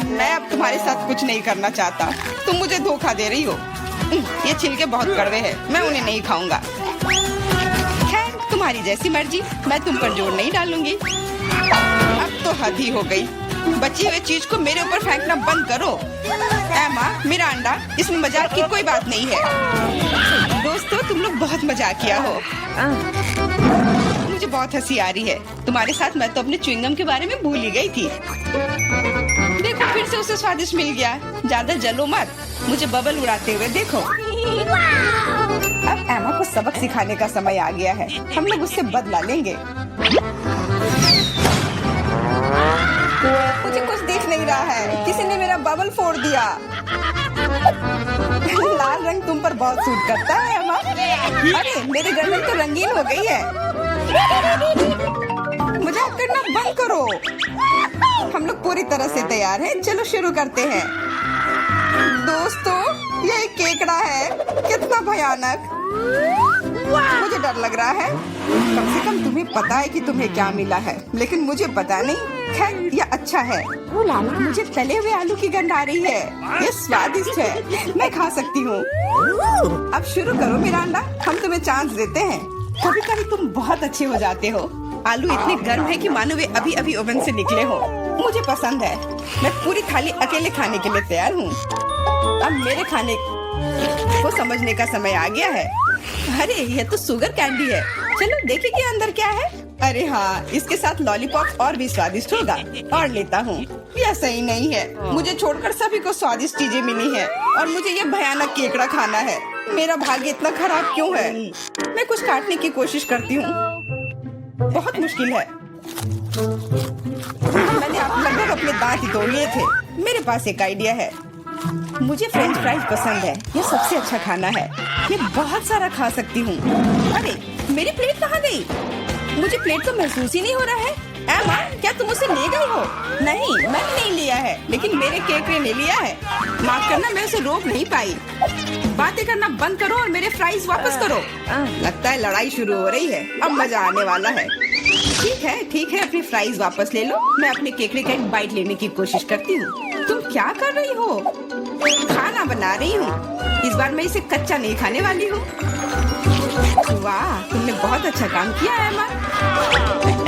मैं अब तुम्हारे साथ कुछ नहीं करना चाहता। तुम मुझे धोखा दे रही हो। ये छिलके बहुत कड़वे हैं, मैं उन्हें नहीं खाऊंगा। खैर, तुम्हारी जैसी मर्जी, मैं तुम पर जोर नहीं डालूंगी। अब तो हद ही हो गई। बची हुई चीज को मेरे ऊपर फेंकना बंद करो। एमा, मिरांडा, इसमें मजाक की कोई बात नहीं है। दोस्तों, तुम लोग बहुत मजाक किया हो। मुझे बहुत हंसी आ रही है। तुम्हारे साथ मैं तो अपने च्युइंगम के बारे में भूल ही गई थी। देखो, फिर से उसे स्वादिष्ट मिल गया। ज्यादा जलो मत, मुझे बबल उड़ाते हुए देखो। अब एमा को सबक सिखाने का समय आ गया है। हम लोग उससे बदला लेंगे। मुझे कुछ दिख नहीं रहा है। किसी ने मेरा बबल फोड़ दिया। लाल रंग तुम पर बहुत सूट करता है अम्मा। अरे मेरी गर्दन तो रंगीन हो गई है। मजाक करना बंद करो। हम लोग पूरी तरह से तैयार हैं, चलो शुरू करते हैं। दोस्तों ये एक केकड़ा है, कितना भयानक। मुझे डर लग रहा है। कम से कम तुम्हें पता है कि तुम्हें क्या मिला है, लेकिन मुझे पता नहीं। खैर ये अच्छा है। मुझे तले हुए आलू की गंध आ रही है, ये स्वादिष्ट है, मैं खा सकती हूँ। अब शुरू करो मिरांडा, हम तुम्हें चांस देते हैं। कभी कभी तुम बहुत अच्छे हो जाते हो। आलू इतने गर्म है कि मानो वे अभी अभी ओवन से निकले हो। मुझे पसंद है। मैं पूरी थाली अकेले खाने के लिए तैयार हूँ। अब मेरे खाने को समझने का समय आ गया है। अरे ये तो शुगर कैंडी है, चलो देखें कि अंदर क्या है। अरे हाँ, इसके साथ लॉलीपॉप और भी स्वादिष्ट होगा। और लेता हूँ। यह सही नहीं है, मुझे छोड़कर सभी को स्वादिष्ट चीजें मिली हैं और मुझे ये भयानक केकड़ा खाना है। मेरा भाग्य इतना खराब क्यों है? मैं कुछ काटने की कोशिश करती हूँ, बहुत मुश्किल है। मैंने लगभग अपने दांत ही तोड़ लिए थे। मेरे पास एक आइडिया है। मुझे फ्रेंच फ्राइज पसंद है, ये सबसे अच्छा खाना है। मैं बहुत सारा खा सकती हूँ। अरे मेरी प्लेट कहाँ गई? मुझे प्लेट तो महसूस ही नहीं हो रहा है। एमा, क्या तुम उसे ले गई हो? नहीं, मैंने नहीं लिया है, लेकिन मेरे केकड़े ने लिया है। माफ करना, मैं उसे रोक नहीं पाई। बातें करना बंद करो और मेरे फ्राइज वापस करो। लगता है लड़ाई शुरू हो रही है, अब मजा आने वाला है। ठीक है, अपनी फ्राइज वापस ले लो। मैं अपने केकड़े का एक बाइट लेने की कोशिश करती हूँ। तुम क्या कर रही हो? खाना बना रही हूँ। इस बार मैं इसे कच्चा नहीं खाने वाली हूँ। वाह, तुमने बहुत अच्छा काम किया है एमा।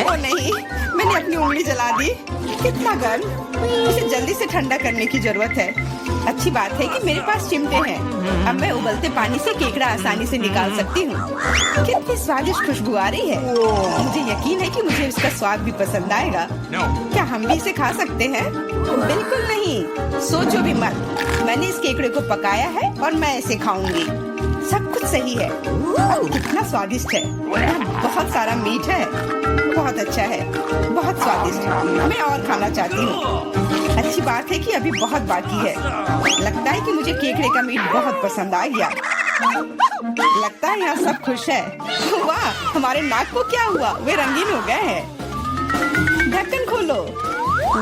ओ नहीं, मैंने अपनी उंगली जला दी। कितना गर्म, इसे जल्दी से ठंडा करने की जरूरत है। अच्छी बात है कि मेरे पास चिमटे हैं। अब मैं उबलते पानी से केकड़ा आसानी से निकाल सकती हूँ। कितनी स्वादिष्ट खुशबू आ रही है। मुझे यकीन है कि मुझे इसका स्वाद भी पसंद आएगा। क्या हम भी इसे खा सकते हैं? बिल्कुल नहीं, सोचो भी मत। मैंने इस केकड़े को पकाया है और मैं इसे खाऊंगी। सब कुछ सही है। कितना स्वादिष्ट है। बहुत सारा मीठ है, बहुत अच्छा है, बहुत स्वादिष्ट। मैं और खाना चाहती हूँ। अच्छी बात है कि अभी बहुत बाकी है। लगता है कि मुझे केकड़े का मीट बहुत पसंद आ गया। लगता है यहाँ सब खुश है। वाह, हमारे नाक को क्या हुआ? वे रंगीन हो गए हैं। ढक्कन खोलो।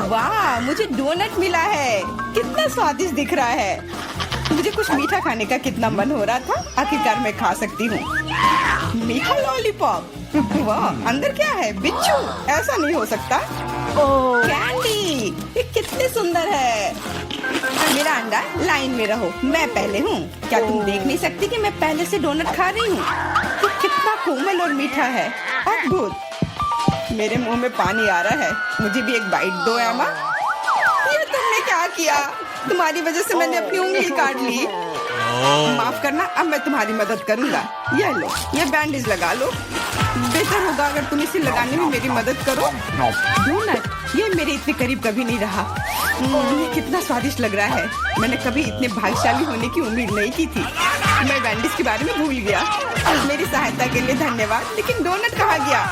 वाह, मुझे डोनट मिला है। कितना स्वादिष्ट दिख रहा है। मुझे कुछ मीठा खाने का कितना मन हो रहा था। आखिरकार मैं खा सकती हूँ। मीठा लॉलीपॉप। वाह, अंदर क्या है? बिच्छू? ऐसा नहीं हो सकता। कैंडी, ये कितनी सुंदर है। मेरा अंडा, लाइन में रहो, मैं पहले हूँ। क्या तुम देख नहीं सकती कि मैं पहले से डोनट खा रही हूँ? ये कितना कोमल और मीठा है, अद्भुत। मेरे मुंह में पानी आ रहा है। मुझे भी एक बाइट दो एमा। ये तुमने क्या किया? तुम्हारी वजह से मैंने अपनी उंगली काट ली। माफ करना, अब मैं तुम्हारी मदद करूंगा। ये लो, ये बैंडेज लगा लो। बेहतर होगा अगर तुम इसे लगाने में मेरी मदद करो। डोनट, ये मेरे इतने करीब कभी नहीं रहा। ये कितना स्वादिष्ट लग रहा है। मैंने कभी इतने भाग्यशाली होने की उम्मीद नहीं की थी। मैं बैंडेज के बारे में भूल गया। मेरी सहायता के लिए धन्यवाद, लेकिन डोनट कहाँ गया?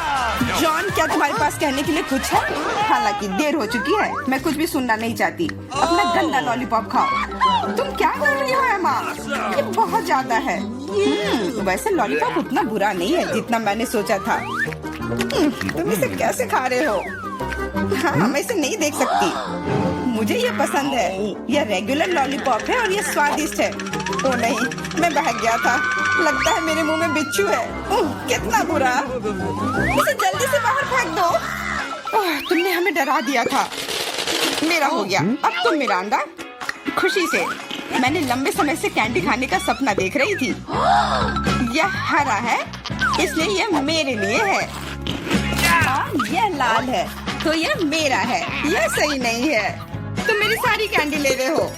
जॉन, क्या तुम्हारे पास कहने के लिए कुछ है? हालांकि देर हो चुकी है, मैं कुछ भी सुनना नहीं चाहती। अपना गंदा लॉलीपॉप खाओ। तुम क्या कर रही हो एमा? ये बहुत ज्यादा है। वैसे लॉलीपॉप उतना बुरा नहीं है जितना मैंने सोचा था। तुम इसे कैसे खा रहे हो? हाँ, मैं इसे नहीं देख सकती। मुझे ये पसंद है। यह रेगुलर लॉलीपॉप है और ये स्वादिष्ट है। ओ नहीं, मैं बहक गया था। लगता है मेरे मुंह में बिच्छू है। कितना बुरा। इसे जल्दी से बाहर फेंक दो। तुमने हमें डरा दिया था। मेरा हो गया। अब तुम मिरांडा। खुशी से। मैंने लंबे समय से कैंडी खाने का सपना देख रही थी। यह हरा है, इसलिए यह मेरे लिए है। यह लाल है, तो यह मेरा है। यह सही नहीं है। तुम मेरी सारी कैंडी ले रहे हो।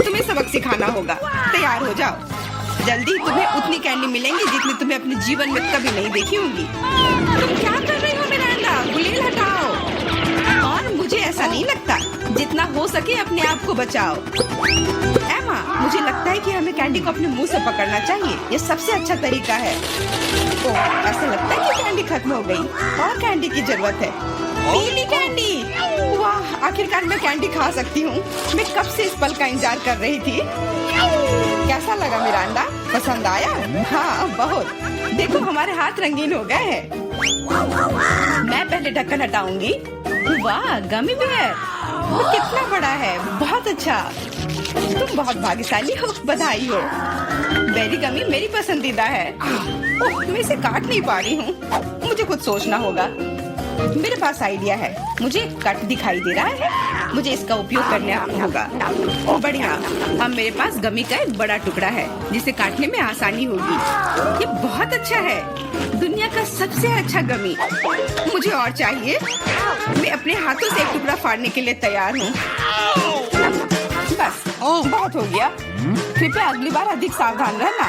तुम्हें सबक सिखाना होगा। तैयार हो जाओ। जल्दी तुम्हें उतनी कैंडी मिलेंगी जितनी तुम्हें अपने जीवन में कभी नहीं देखी होंगी। तुम क्या कर रही हो मिरांडा? गुलेल हटाओ। और मुझे ऐसा नहीं लगता। जितना हो सके अपने आप को बचाओ। एमा, मुझे लगता है कि हमें कैंडी को अपने मुंह से पकड़ना चाहिए। ये सबसे अच्छा तरीका है। ऐसा लगता है कि कैंडी खत्म हो गई और कैंडी की जरूरत है। पीली कैंडी। वाह, आखिरकार मैं कैंडी खा सकती हूँ। मैं कब से इस पल का इंतजार कर रही थी। कैसा लगा मेरा अंडा? पसंद आया? हाँ बहुत। देखो हमारे हाथ रंगीन हो गए हैं। मैं पहले ढक्कन हटाऊंगी। वाह गमी बेयर, वो कितना बड़ा है, बहुत अच्छा। तुम बहुत भाग्यशाली हो, बधाई हो। बेरी गमी मेरी पसंदीदा है। ओह, मैं इसे काट नहीं पा रही हूँ, मुझे कुछ सोचना होगा। मेरे पास आइडिया है, मुझे कट दिखाई दे रहा है, मुझे इसका उपयोग करना होगा। ओह बढ़िया, अब मेरे पास गमी का एक बड़ा टुकड़ा है जिसे काटने में आसानी होगी। ये बहुत अच्छा है, दुनिया का सबसे अच्छा गमी। मुझे और चाहिए। मैं अपने हाथों से एक टुकड़ा फाड़ने के लिए तैयार हूँ। बस बहुत हो गया, कृपया अगली बार अधिक सावधान रहना।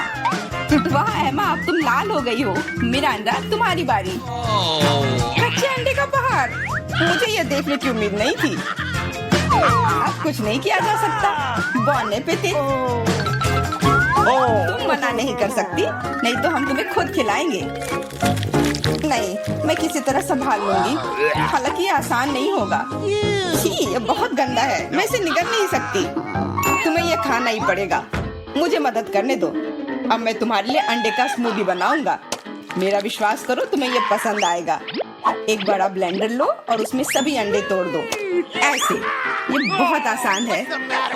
वाह एमा, अब तुम लाल हो गई हो। मिरांडा तुम्हारी बारी। कच्चे अंडे का पहाड़, मुझे ये देखने की उम्मीद नहीं थी। अब कुछ नहीं किया जा सकता, बौने पे थे। तुम मना नहीं कर सकती, नहीं तो हम तुम्हें खुद खिलाएंगे। नहीं, मैं किसी तरह संभाल लूंगी। हालांकि ये आसान नहीं होगा। छी, ये बहुत गंदा है, मैं इसे निगल नहीं सकती। तुम्हें ये खाना ही पड़ेगा, मुझे मदद करने दो। अब मैं तुम्हारे लिए अंडे का स्मूदी बनाऊंगा। मेरा विश्वास करो, तुम्हें ये पसंद आएगा। एक बड़ा ब्लेंडर लो और उसमें सभी अंडे तोड़ दो, ऐसे। ये बहुत आसान है,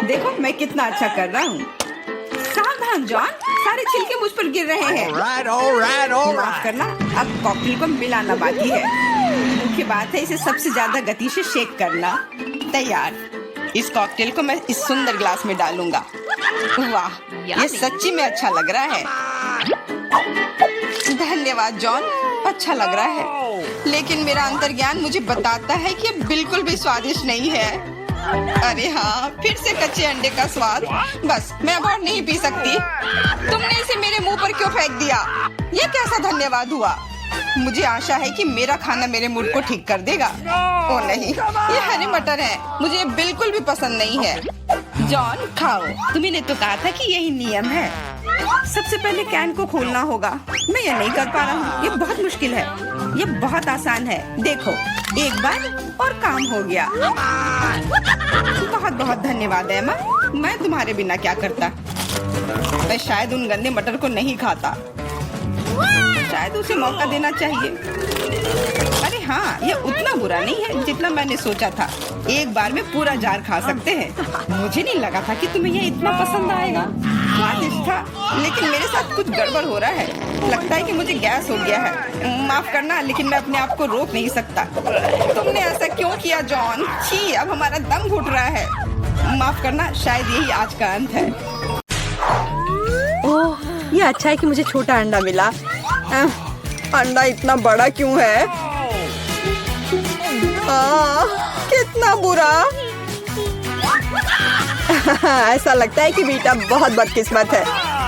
देखो मैं कितना अच्छा कर रहा हूँ। सावधान जॉन, सारे छिलके मुझ पर गिर रहे हैं। माफ करना, अब कॉकटेल को मिलाना बाकी है। मुख्य बात है इसे सबसे ज्यादा गति से शेक करना। तैयार। इस कॉकटेल को मैं इस सुंदर ग्लास में डालूंगा। वाह, ये सच्ची में अच्छा लग रहा है। धन्यवाद जॉन, अच्छा लग रहा है। लेकिन मेरा अंतर्ज्ञान मुझे बताता है कि ये बिल्कुल भी स्वादिष्ट नहीं है। अरे हाँ, फिर से कच्चे अंडे का स्वाद। बस, मैं अब और नहीं पी सकती। तुमने इसे मेरे मुंह पर क्यों फेंक दिया? ये कैसा धन्यवाद हुआ? मुझे आशा है कि मेरा खाना मेरे मूड को ठीक कर देगा। ओ नहीं, ये हरे मटर है, मुझे बिल्कुल भी पसंद नहीं है। जॉन खाओ, तुम्ही तो कहा था कि यही नियम है। सबसे पहले कैन को खोलना होगा। मैं ये नहीं कर पा रहा हूँ, ये बहुत मुश्किल है। ये बहुत आसान है, देखो एक बार और काम हो गया। बहुत बहुत धन्यवाद एमा, मैं तुम्हारे बिना क्या करता। मैं शायद उन गंदे मटर को नहीं खाता, शायद उसे मौका देना चाहिए। अरे हाँ, ये उतना बुरा नहीं है जितना मैंने सोचा था। एक बार में पूरा जार खा सकते हैं। मुझे नहीं लगा था कि तुम्हें ये इतना पसंद आएगा। स्वादिष्ट था, लेकिन मेरे साथ कुछ गड़बड़ हो रहा है। लगता है कि मुझे गैस हो गया है। माफ करना, लेकिन मैं अपने आप को रोक नहीं सकता। तुमने ऐसा क्यों किया जॉन? छी, अब हमारा दम घुट रहा है। माफ करना, शायद यही आज का अंत है। ओह, ये अच्छा है कि मुझे छोटा अंडा मिला। अंडा इतना बड़ा क्यों है? कितना बुरा। ऐसा लगता है कि बेटा बहुत बदकिस्मत है।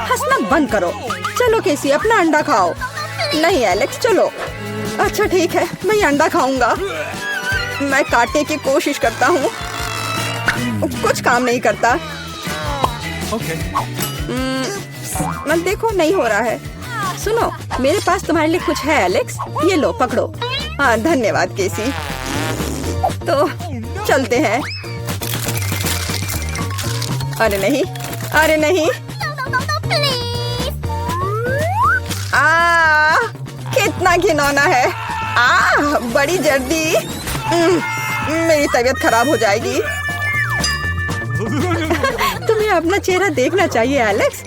हंसना बंद करो। चलो केसी, अपना अंडा खाओ। नहीं एलेक्स, चलो। अच्छा ठीक है, मैं ये अंडा खाऊंगा। मैं काटने की कोशिश करता हूँ, कुछ काम नहीं करता। मैं देखो, नहीं हो रहा है। सुनो, मेरे पास तुम्हारे लिए कुछ है एलेक्स, ये लो पकड़ो। हाँ धन्यवाद केसी। तो चलते हैं। अरे नहीं, अरे नहीं। कितना घिनौना है। बड़ी जल्दी मेरी तबीयत खराब हो जाएगी। तुम्हें अपना चेहरा देखना चाहिए एलेक्स।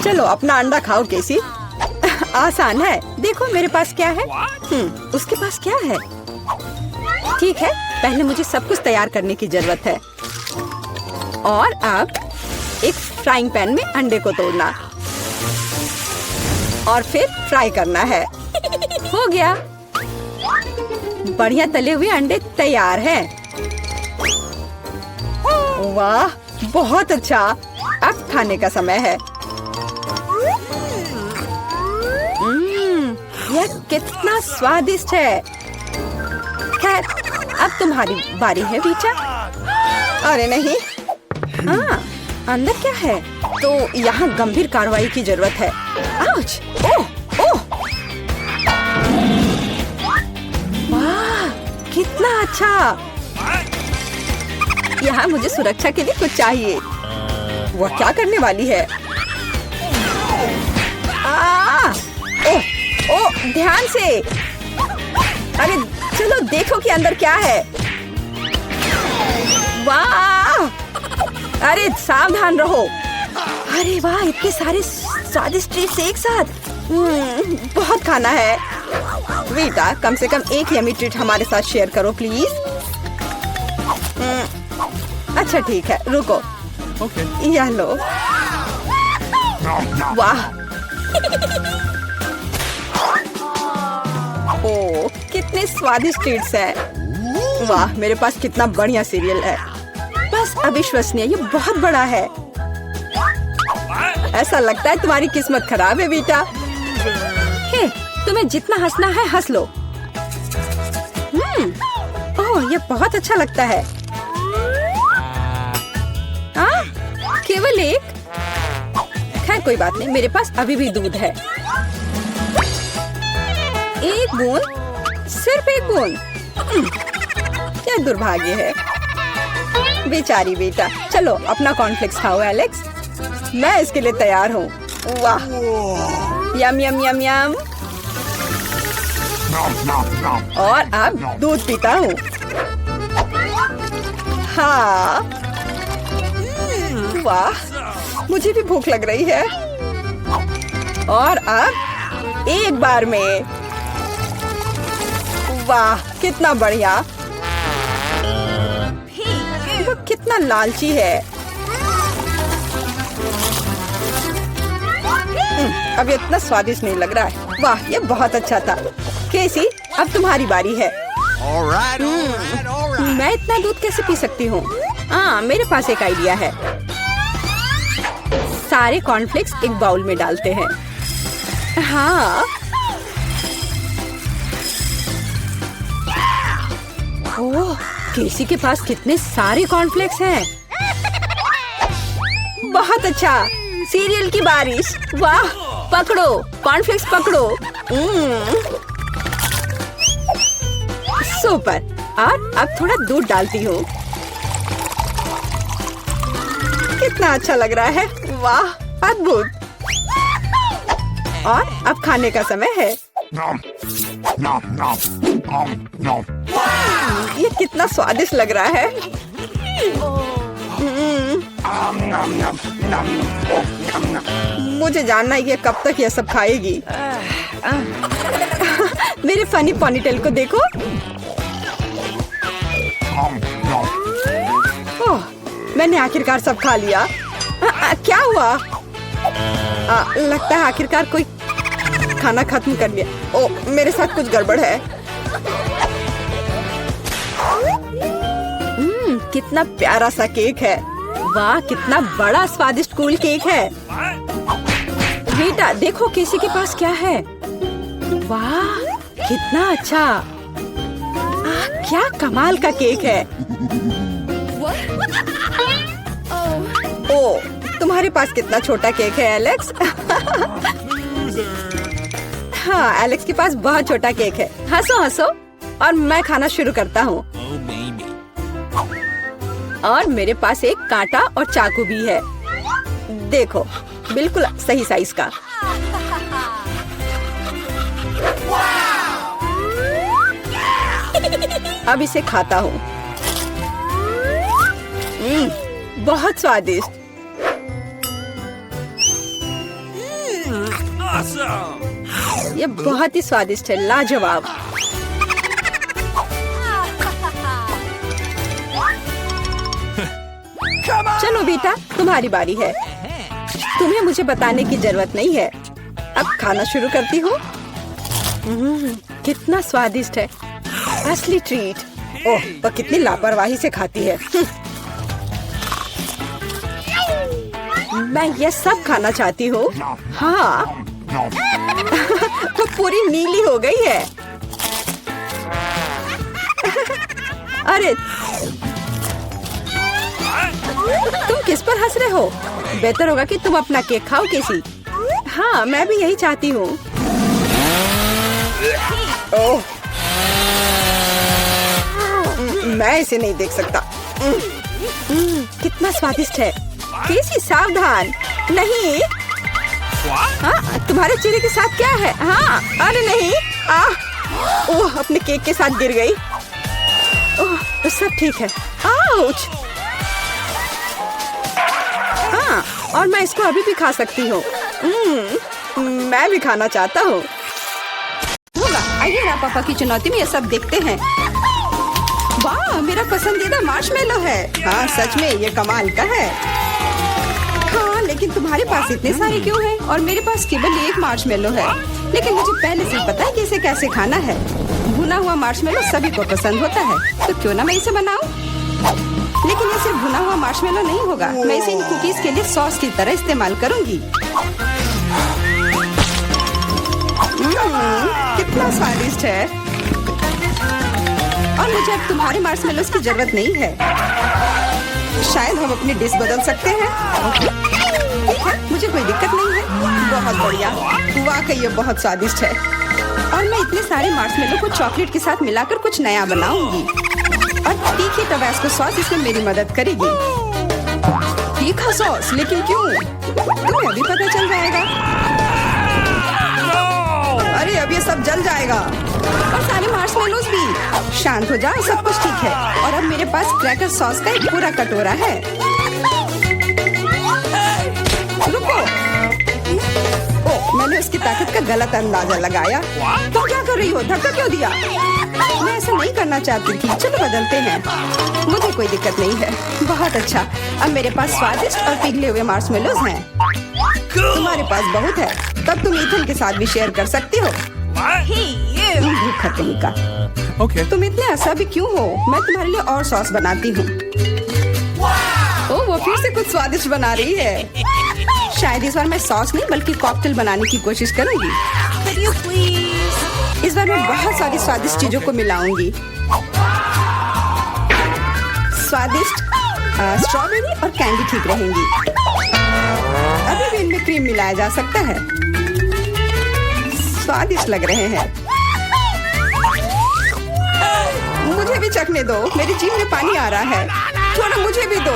चलो अपना अंडा खाओ केसी, आसान है। देखो मेरे पास क्या है। उसके पास क्या है? ठीक है, पहले मुझे सब कुछ तैयार करने की जरूरत है। और अब एक फ्राइंग पैन में अंडे को तोड़ना और फिर फ्राई करना है। हो गया, बढ़िया तले हुए अंडे तैयार हैं। वाह, बहुत अच्छा। अब खाने का समय है। यह कितना स्वादिष्ट है। खैर, अब तुम्हारी बारी है बीचा। अरे नहीं। अंदर क्या है? तो यहाँ गंभीर कार्रवाई की जरूरत है। आउच! ओह, ओह! वाह, कितना अच्छा। यहाँ मुझे सुरक्षा के लिए कुछ चाहिए। वह क्या करने वाली है? ओह ओह, ध्यान से। अरे चलो देखो कि अंदर क्या है। वाह, अरे सावधान रहो। अरे वाह, इतने सारे स्वादिष्ट ट्रीट्स एक साथ। बहुत खाना है। बेटा, कम से कम एक यमी ट्रीट हमारे साथ शेयर करो प्लीज। अच्छा ठीक है, रुको। यह लो। वाह ओह, कितने स्वादिष्ट ट्रीट्स हैं। वाह, मेरे पास कितना बढ़िया सीरियल है। बस अविश्वसनीय, ये बहुत बड़ा है। ऐसा लगता है तुम्हारी किस्मत खराब है बेटा। हे, तुम्हें जितना हंसना है हंस लो। ओह, ये बहुत अच्छा लगता है। केवल एक? खैर कोई बात नहीं, मेरे पास अभी भी दूध है। एक बूंद, सिर्फ एक बूंद। क्या दुर्भाग्य है। बेचारी बेटा। चलो अपना कॉर्नफ्लेक्स खाओ एलेक्स, मैं इसके लिए तैयार हूँ। वाह, यम यम यम यम। और अब दूध पीता हूँ। हाँ, वाह, मुझे भी भूख लग रही है। और अब एक बार में। वाह, कितना बढ़िया। वो कितना लालची है। अब ये इतना स्वादिष्ट नहीं लग रहा है। वाह, ये बहुत अच्छा था। केसी, अब तुम्हारी बारी है। मैं इतना दूध कैसे पी सकती हूँ? हाँ, मेरे पास एक आइडिया है। सारे कॉर्नफ्लेक्स एक बाउल में डालते हैं। हाँ, ओह, केसी के पास कितने सारे कॉर्नफ्लेक्स हैं। बहुत अच्छा, सीरियल की बारिश। वाह, पकड़ो कॉर्नफ्लेक्स, पकड़ो। सुपर। और अब थोड़ा दूध डालती हूँ। कितना अच्छा लग रहा है। वाह, अद्भुत। और अब खाने का समय है। ये कितना स्वादिष्ट लग रहा है। मुझे जानना है ये कब तक ये सब खाएगी। मेरे फनी पोनीटेल को देखो। ओह, मैंने आखिरकार सब खा लिया। क्या हुआ? लगता है आखिरकार कोई खाना खत्म कर लिया। ओह, मेरे साथ कुछ गड़बड़ है। कितना प्यारा सा केक है। वाह, कितना बड़ा स्वादिष्ट कूल केक है। बेटा देखो केसी के पास क्या है। वाह, कितना अच्छा। क्या कमाल का केक है। ओह, तुम्हारे पास कितना छोटा केक है एलेक्स। हाँ, एलेक्स के पास बहुत छोटा केक है। हंसो हंसो, और मैं खाना शुरू करता हूँ। और मेरे पास एक कांटा और चाकू भी है। देखो, बिल्कुल सही साइज का। अब इसे खाता हूँ। बहुत स्वादिष्ट। ये बहुत ही स्वादिष्ट है, लाजवाब। चलो बेटा, तुम्हारी बारी है। तुम्हें मुझे बताने की जरूरत नहीं है। अब खाना शुरू करती हूँ। कितना स्वादिष्ट है, असली ट्रीट। ओह, वो कितनी लापरवाही से खाती है। मैं ये सब खाना चाहती हूँ। हाँ, वो पूरी नीली हो गई है। अरे तुम किस पर हंस रहे हो? बेहतर होगा कि तुम अपना केक खाओ केसी। हाँ, मैं भी यही चाहती हूँ। ओह, मैं इसे नहीं देख सकता। कितना स्वादिष्ट है। केसी सावधान। नहीं, हाँ, तुम्हारे चेहरे के साथ क्या है? हाँ, अरे नहीं। ओह, अपने केक के साथ गिर गई। ओह, तो सब ठीक है। आउच। हाँ, और मैं इसको अभी भी खा सकती हूँ। मैं भी खाना चाहता हूँ। आइए ना पापा की चुनौती में ये सब देखते हैं। वाह, मेरा पसंदीदा मार्शमेलो है। हाँ, सच में ये कमाल का है। हाँ, लेकिन तुम्हारे पास इतने सारे क्यों हैं? और मेरे पास केवल एक मार्शमेलो है। लेकिन मुझे पहले से पता है कि इसे कैसे खाना है। भुना हुआ मार्शमेलो सभी को पसंद होता है, तो क्यों ना मैं इसे बनाऊं? लेकिन ये सिर्फ भुना हुआ मार्शमेलो नहीं होगा। मैं इसे इन कुकीज के लिए सॉस की तरह इस्तेमाल करूंगी। कितना स्वादिष्ट है। और मुझे अब तुम्हारे मार्शमेलोस की जरूरत नहीं है। शायद हम अपनी डिश बदल सकते हैं। ठीक है, मुझे कोई दिक्कत नहीं है। बहुत बढ़िया, वाकई ये बहुत स्वादिष्ट है। और मैं इतने सारे मार्शमेलो को चॉकलेट के साथ मिलाकर कुछ नया बनाऊंगी। और तीखी टबास्को सॉस इसमें मेरी मदद करेगी। तीखा सॉस? लेकिन क्यों? तुम्हें अभी पता चल जाएगा। अरे अब ये सब जल जाएगा, और सारे मार्शमेलोस भी। शांत हो जाओ, सब कुछ ठीक है। और अब मेरे पास क्रैकर सॉस का एक पूरा कटोरा है। रुको। ओह, मैंने उसकी ताकत का गलत अंदाजा लगाया। तुम क्या कर रही हो? धक्का क्यों दिया? मैं ऐसा नहीं करना चाहती थी। चलो बदलते हैं। मुझे कोई दिक्कत नहीं है। बहुत अच्छा, अब मेरे पास स्वादिष्ट और पिघले हुए मार्शमेलोस हैं। तुम्हारे पास बहुत है, तब तुम ईथन के साथ भी शेयर कर सकती हो। भूखा कहीं का। Okay. तुम इतने असभी क्यों हो? मैं तुम्हारे लिए और सॉस बनाती हूँ। ओह, वो फिर से कुछ स्वादिष्ट बना रही है। शायद इस बार मैं सॉस नहीं बल्कि कॉकटेल बनाने की कोशिश करूंगी। इस बार मैं बहुत सारी स्वादिष्ट चीजों को मिलाऊंगी। स्वादिष्ट स्ट्रॉबेरी और कैंडी ठीक रहेंगी। अभी भी इनमें क्रीम मिलाया जा सकता है। स्वादिष्ट लग रहे हैं। मुझे भी चखने दो, मेरी जीभ में पानी आ रहा है। थोड़ा मुझे भी दो।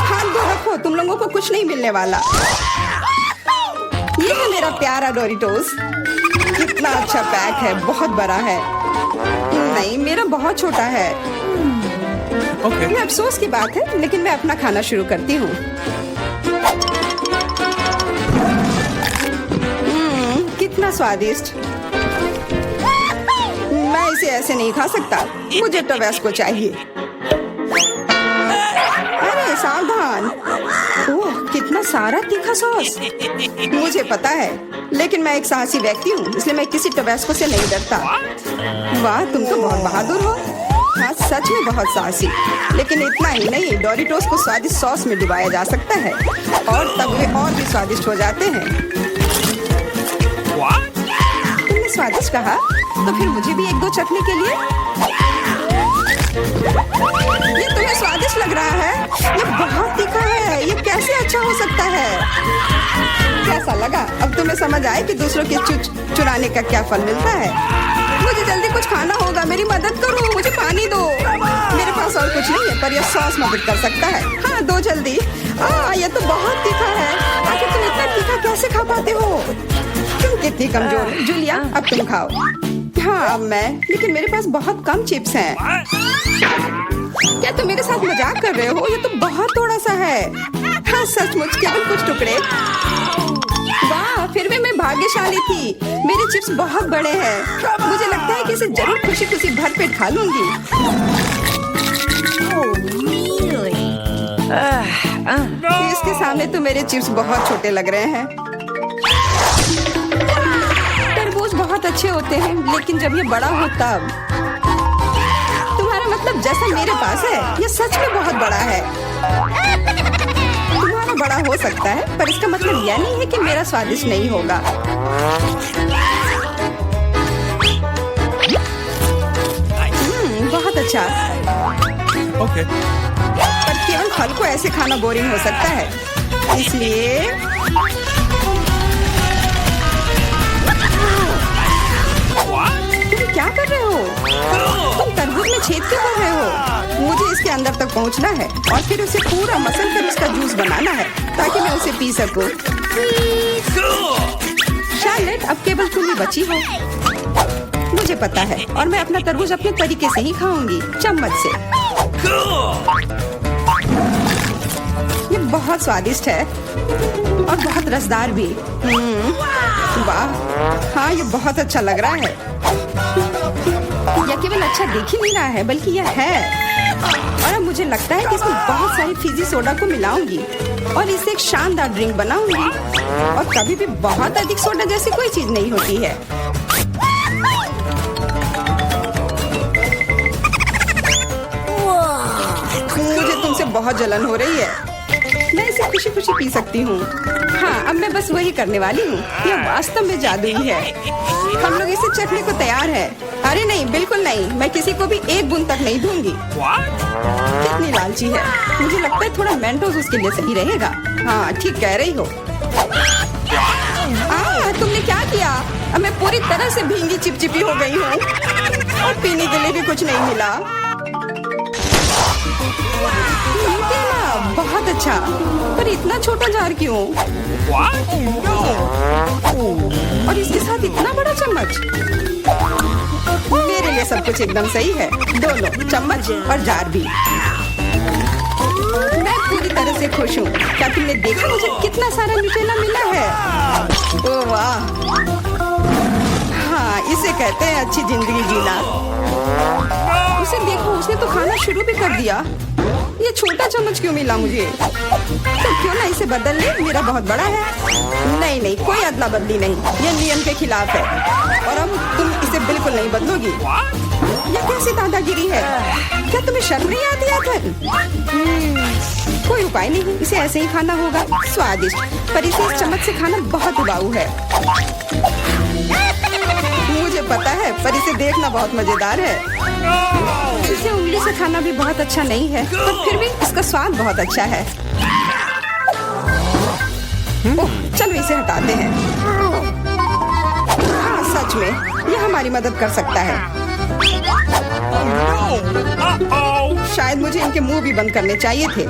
हाथ धो रखो, तुम लोगों को कुछ नहीं मिलने वाला। ये है मेरा प्यारा डोरिटोस। कितना अच्छा पैक है, बहुत बड़ा है। नहीं, मेरा बहुत छोटा है। Okay. ये अफसोस की बात है, लेकिन मैं अपना खाना शुरू करती हूँ। कितना स्वादिष्ट। मैं इसे ऐसे नहीं खा सकता। मुझे टबास्को चाहिए। अरे सावधान। ओह, कितना सारा तीखा सॉस। मुझे पता है, लेकिन मैं एक साहसी व्यक्ति हूँ, इसलिए मैं किसी टबास्को से नहीं डरता। वाह, तुम तो बहुत बहादुर हो। हाँ, सच में बहुत साहसी। लेकिन इतना ही नहीं, डोरिटोस को स्वादिष्ट सॉस में डुबाया जा सकता है, और तब वे और भी स्वादिष्ट हो जाते हैं। तुमने स्वादिष्ट कहा, तो फिर मुझे भी एक दो चखने के लिए। ये तुम्हें स्वादिष्ट लग रहा है? ये बहुत तीखा है। ये कैसे अच्छा हो सकता है? कैसा लगा? अब तुम्हें समझ आए कि दूसरों के चुराने का क्या फल मिलता है। मुझे जल्दी कुछ खाना होगा, मेरी मदद करो, मुझे पानी दो। मेरे पास और कुछ नहीं है, पर यह सॉस मदद कर सकता है। हाँ, दो जल्दी। ये तो बहुत तीखा है। आखिर तुम इतना तीखा कैसे खा पाते हो? तुम कितनी कमजोर हो। जूलिया, अब तुम खाओ। हाँ, अब मैं। लेकिन मेरे पास बहुत कम चिप्स हैं। क्या तुम मेरे साथ मजाक कर रहे हो? ये तो बहुत थोड़ा सा है। हाँ, सचमुच केवल कुछ टुकड़े। वाह, फिर भी मैं भाग्यशाली थी। मेरे चिप्स बहुत बड़े हैं। मुझे लगता है कि इसे जरूर खुशी खुशी भरपेट खा लूंगी। इसके सामने तो मेरे चिप्स बहुत छोटे लग रहे हैं। तरबूज बहुत अच्छे होते हैं, लेकिन जब ये बड़ा हो तब। तुम्हारा मतलब जैसा मेरे पास है, ये सच में बहुत बड़ा है। तुम्हारा बड़ा हो सकता है, पर इसका मतलब यह नहीं है कि मेरा स्वादिष्ट नहीं होगा। बहुत अच्छा। Okay. पर केवल फल को ऐसे खाना बोरिंग हो सकता है, इसलिए तुम क्या कर रहे हो? तुम तरबूज में छेद क्यों कर रहे हो? मुझे इसके अंदर तक पहुंचना है और फिर उसे पूरा मसल कर उसका जूस बनाना है ताकि मैं उसे पी सकूं। शार्लेट, अब केवल तुम ही बची हो। मुझे पता है और मैं अपना तरबूज अपने तरीके से ही खाऊंगी, चम्मच से। ये बहुत स्वादिष्ट है और बहुत रसदार भी। वाह, हाँ ये बहुत अच्छा लग रहा है। यह केवल अच्छा दिख ही नहीं रहा है बल्कि यह है। और अब मुझे लगता है कि इसमें बहुत सारी फिजी सोडा को मिलाऊंगी और इसे एक शानदार ड्रिंक बनाऊंगी। और कभी भी बहुत अधिक सोडा जैसी कोई चीज नहीं होती है। मुझे तुमसे बहुत जलन हो रही है। मैं इसे खुशी खुशी पी सकती हूँ। हाँ, अब मैं बस वही करने वाली हूँ। यह वास्तव में जादुई है। हम लोग इसे चखने को तैयार है। अरे नहीं, बिल्कुल नहीं। मैं किसी को भी एक बूंद तक नहीं दूंगी। कितनी लालची है। मुझे लगता है थोड़ा मेंटोस उसके लिए सही रहेगा। हाँ, ठीक कह रही हो। तुमने क्या किया? अब मैं पूरी तरह से भींगी चिपचिपी हो गई हूँ और पीने के लिए भी कुछ नहीं मिला। बहुत अच्छा, पर इतना छोटा जार क्यों? और इसके साथ इतना बड़ा चम्मच। मेरे लिए सब कुछ एकदम सही है। दोनों चम्मच और जार भी। मैं पूरी तरह से खुश हूँ। क्या तुमने देखा मुझे कितना सारा न्यूटेला मिला है? ओह वाह, हाँ इसे कहते हैं अच्छी जिंदगी जीना। उसे देखो, उसने तो खाना शुरू भी कर दिया। ये छोटा चम्मच क्यों मिला मुझे? तो क्यों ना इसे बदल ले, मेरा बहुत बड़ा है। नहीं नहीं, कोई अदला बदली नहीं, ये नियम के खिलाफ है। और अब तुम इसे बिल्कुल नहीं बदलोगी। ये कैसी दादागिरी है? क्या तुम्हें शर्म नहीं आती है? कोई उपाय नहीं, इसे ऐसे ही खाना होगा। स्वादिष्ट, पर इसे इस चम्मच से खाना बहुत उबाऊ है। मुझे पता है, पर इसे देखना बहुत मजेदार है। इसे उंगली से खाना भी बहुत अच्छा नहीं है, पर फिर भी इसका स्वाद बहुत अच्छा है। ओह, चलो इसे हटाते हैं। हाँ, सच में यह हमारी मदद कर सकता है। शायद मुझे इनके मुंह भी बंद करने चाहिए थे।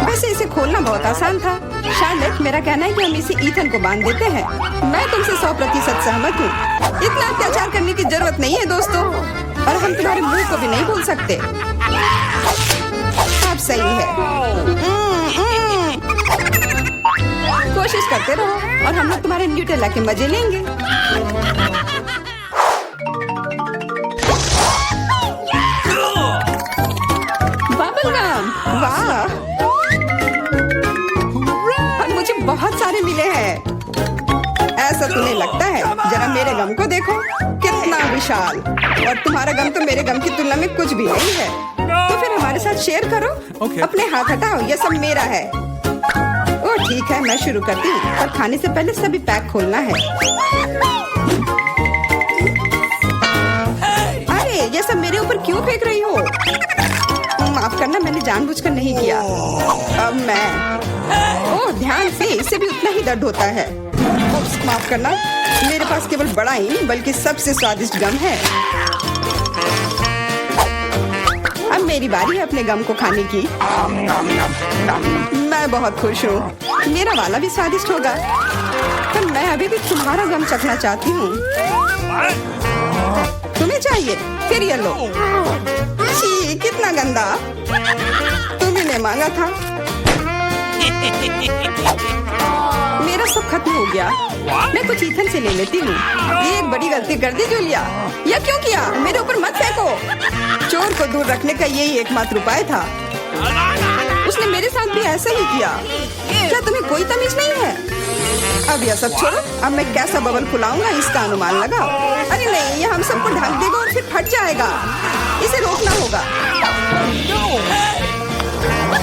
वैसे इसे खोलना बहुत आसान था। शार्लेट, मेरा कहना है कि हम इसे ईथन को बांध देते हैं। मैं तुमसे 100% सहमत हूँ। इतना अत्याचार करने की जरूरत नहीं है दोस्तों। और हम तुम्हारे मुंह को भी नहीं भूल सकते। अब सही है। कोशिश करते रहो और हम लोग तुम्हारे न्यूटेला के मजे लेंगे। बबल गम, वाह! और मुझे बहुत सारे मिले हैं। ऐसा तुम्हें लगता है? जरा मेरे गम को देखो, कितना विशाल। और तुम्हारा गम तो मेरे गम की तुलना में कुछ भी नहीं है। तो फिर हमारे साथ शेयर करो। अपने हाथ हटाओ, ये सब मेरा है। ओह ठीक है, मैं शुरू करती हूँ, पर खाने से पहले सभी पैक खोलना है। अरे ये सब मेरे ऊपर क्यों फेंक रही हो? माफ करना, मैंने जानबूझकर नहीं किया। अब मैं ओह ध्यान से, इससे भी उतना ही दर्द होता है। माफ करना, मेरे पास केवल बड़ा ही नहीं बल्कि सबसे स्वादिष्ट गम है। अब मेरी बारी है अपने गम को खाने की। मैं बहुत खुश हूँ। मेरा वाला भी स्वादिष्ट होगा, पर मैं अभी भी तुम्हारा गम चखना चाहती हूँ। तुम्हें चाहिए? फिर ये लो। छी, कितना गंदा। तुम्ही ने मांगा था। मेरा सब खत्म हो गया। मैं कुछ ईथन से ले लेती हूँ। ये एक बड़ी गलती कर दी जूलिया। यह क्यों किया? मेरे ऊपर मत फेंको। चोर को दूर रखने का यही एकमात्र उपाय था। उसने मेरे साथ भी ऐसा ही किया। क्या तुम्हें कोई तमीज नहीं है? अब यह सब छोड़ो। अब मैं कैसा बबल फुलाऊंगा इसका अनुमान लगाओ। अरे नहीं, यह हम सबको ढक देगा और फिर फट जाएगा। इसे रोकना होगा।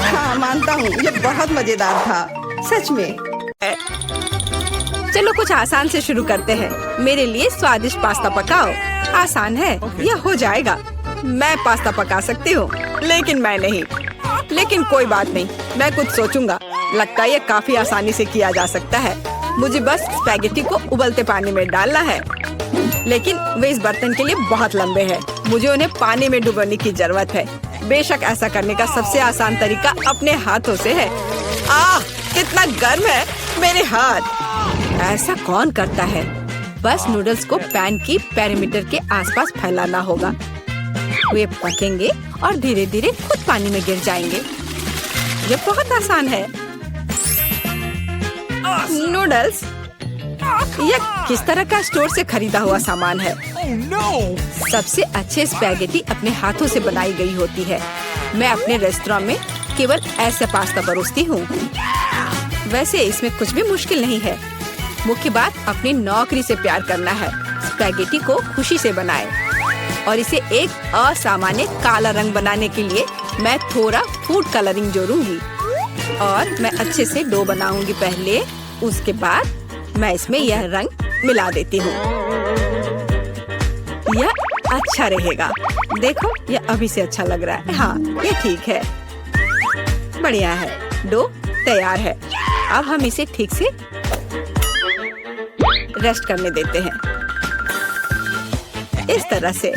हाँ मानता हूँ, ये बहुत मजेदार था सच में। चलो कुछ आसान से शुरू करते हैं। मेरे लिए स्वादिष्ट पास्ता पकाओ। आसान है, यह हो जाएगा। मैं पास्ता पका सकती हूँ, लेकिन मैं नहीं। लेकिन कोई बात नहीं, मैं कुछ सोचूंगा। लगता है ये काफी आसानी से किया जा सकता है। मुझे बस स्पैगेटी को उबलते पानी में डालना है। लेकिन वे इस बर्तन के लिए बहुत लंबे हैं। मुझे उन्हें पानी में डुबोने की जरूरत है। बेशक ऐसा करने का सबसे आसान तरीका अपने हाथों से है। आह, कितना गर्म है मेरे हाथ। ऐसा कौन करता है? बस नूडल्स को पैन की पेरीमीटर के आसपास फैलाना होगा। वे पकेंगे और धीरे धीरे खुद पानी में गिर जाएंगे। ये बहुत आसान है। नूडल्स यह किस तरह का स्टोर से खरीदा हुआ सामान है। सबसे अच्छे स्पैगेटी अपने हाथों से बनाई गई होती है। मैं अपने रेस्टोरेंट में केवल ऐसे पास्ता परोसती हूँ। वैसे इसमें कुछ भी मुश्किल नहीं है। मुख्य बात अपनी नौकरी से प्यार करना है। स्पैगेटी को खुशी से बनाएं और इसे एक असामान्य काला रंग बनाने के लिए मैं थोड़ा फूड कलरिंग जोड़ूंगी और मैं अच्छे से डो बनाऊंगी पहले। उसके बाद मैं इसमें यह रंग मिला देती हूँ। यह अच्छा रहेगा। देखो, यह अभी से अच्छा लग रहा है। हाँ, ये ठीक है। बढ़िया है। डो तैयार है। अब हम इसे ठीक से रेस्ट करने देते हैं, इस तरह से।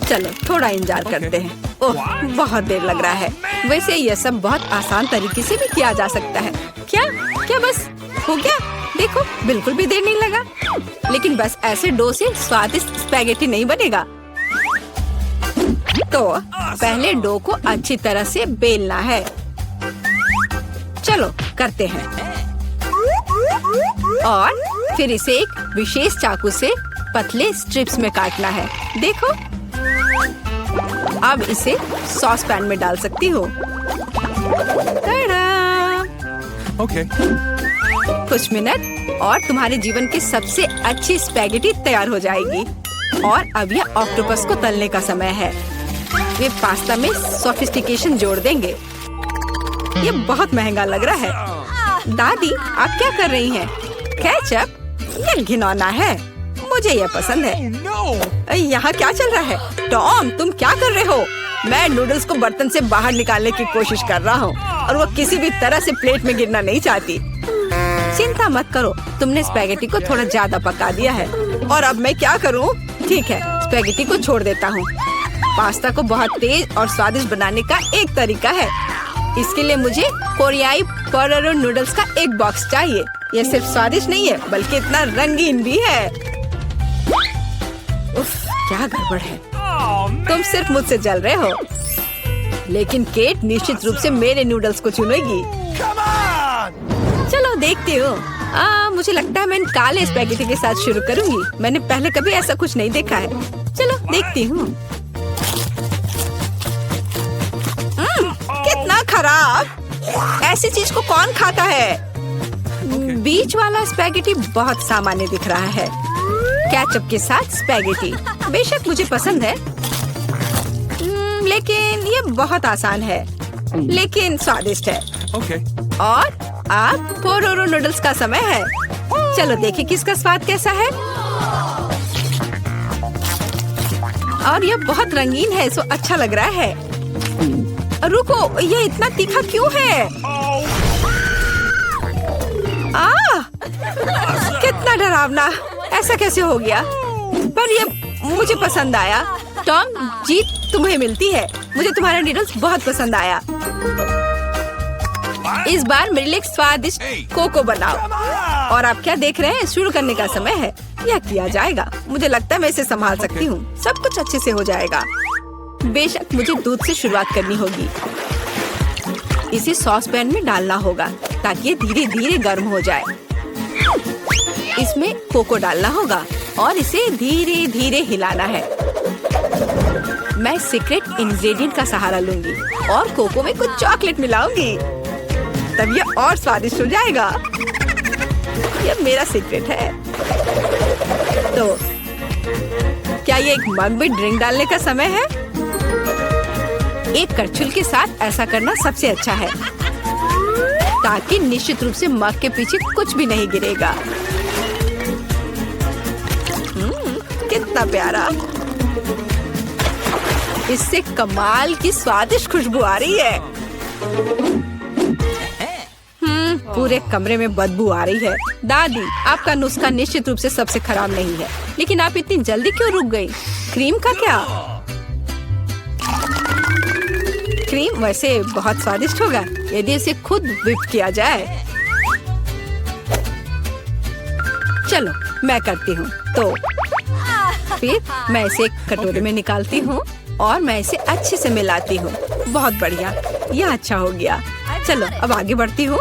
चलो थोड़ा इंतजार करते हैं। ओह, बहुत देर लग रहा है। वैसे यह सब बहुत आसान तरीके से भी किया जा सकता है। क्या बस हो गया? देखो, बिल्कुल भी देर नहीं लगा। लेकिन बस ऐसे डो से स्वादिष्ट स्पैगेटी नहीं बनेगा। तो पहले डो को अच्छी तरह से बेलना है। चलो करते हैं। और फिर इसे एक विशेष चाकू से पतले स्ट्रिप्स में काटना है। देखो, अब इसे सॉस पैन में डाल सकती हूँ। Okay. कुछ मिनट और तुम्हारे जीवन की सबसे अच्छी स्पैगेटी तैयार हो जाएगी। और अब यह ऑक्टोपस को तलने का समय है। वे पास्ता में सोफिस्टिकेशन जोड़ देंगे। ये बहुत महंगा लग रहा है। दादी, आप क्या कर रही हैं? केचप? ये घिनौना है। मुझे यह पसंद है। यहाँ क्या चल रहा है? टॉम, तुम क्या कर रहे हो? मैं नूडल्स को बर्तन से बाहर निकालने की कोशिश कर रहा हूँ और वो किसी भी तरह से प्लेट में गिरना नहीं चाहती। चिंता मत करो, तुमने स्पैगेटी को थोड़ा ज्यादा पका दिया है। और अब मैं क्या करूँ? ठीक है, स्पैगेटी को छोड़ देता हूँ। पास्ता को बहुत तेज और स्वादिष्ट बनाने का एक तरीका है। इसके लिए मुझे कोरियाई पोटेटो नूडल्स का एक बॉक्स चाहिए। ये सिर्फ स्वादिष्ट नहीं है बल्कि इतना रंगीन भी है। उफ, क्या गड़बड़ है। तुम सिर्फ मुझसे जल रहे हो। लेकिन केट निश्चित रूप से मेरे नूडल्स को चुनेगी। चलो देखती हूँ। मुझे लगता है मैं काले स्पैगेटी के साथ शुरू करूँगी। मैंने पहले कभी ऐसा कुछ नहीं देखा है। चलो देखती हूँ। कितना खराब। ऐसी चीज को कौन खाता है? बीच वाला स्पैगेटी बहुत सामान्य दिख रहा है। केचप के साथ स्पैगेटी बेशक मुझे पसंद है, लेकिन ये बहुत आसान है लेकिन स्वादिष्ट है। Okay. और अब पोटेटो नूडल्स का समय है। चलो देखें किसका स्वाद कैसा है। और ये बहुत रंगीन है, सो अच्छा लग रहा है। रुको, ये इतना तीखा क्यों है? कितना डरावना। ऐसा कैसे हो गया? पर ये मुझे पसंद आया। टॉम, जीत तुम्हें मिलती है। मुझे तुम्हारा नूडल्स बहुत पसंद आया। इस बार मेरे लिए स्वादिष्ट कोको बनाओ। और आप क्या देख रहे हैं? शुरू करने का समय है। यह किया जाएगा। मुझे लगता है मैं इसे संभाल सकती हूँ। सब कुछ अच्छे से हो जाएगा। बेशक मुझे दूध से शुरुआत करनी होगी। इसे सॉस पैन में डालना होगा ताकि ये धीरे धीरे गर्म हो जाए। इसमें कोको डालना होगा और इसे धीरे धीरे हिलाना है। मैं सीक्रेट इंग्रेडिएंट का सहारा लूंगी और कोको में कुछ चॉकलेट मिलाऊंगी, तब ये और स्वादिष्ट हो जाएगा। ये मेरा सीक्रेट है। तो क्या ये एक मग में ड्रिंक डालने का समय है? एक करछुल के साथ ऐसा करना सबसे अच्छा है ताकि निश्चित रूप से मग के पीछे कुछ भी नहीं गिरेगा। कितना प्यारा। इससे कमाल की स्वादिष्ट खुशबू आ रही है। पूरे कमरे में बदबू आ रही है। दादी, आपका नुस्खा निश्चित रूप से सबसे खराब नहीं है, लेकिन आप इतनी जल्दी क्यों रुक गई? क्रीम का क्या? क्रीम वैसे बहुत स्वादिष्ट होगा यदि इसे खुद व्हिप किया जाए। चलो मैं करती हूँ। तो फिर मैं इसे एक कटोरे में निकालती हूँ और मैं इसे अच्छे से मिलाती हूँ। बहुत बढ़िया, यह अच्छा हो गया। चलो अब आगे बढ़ती हूँ।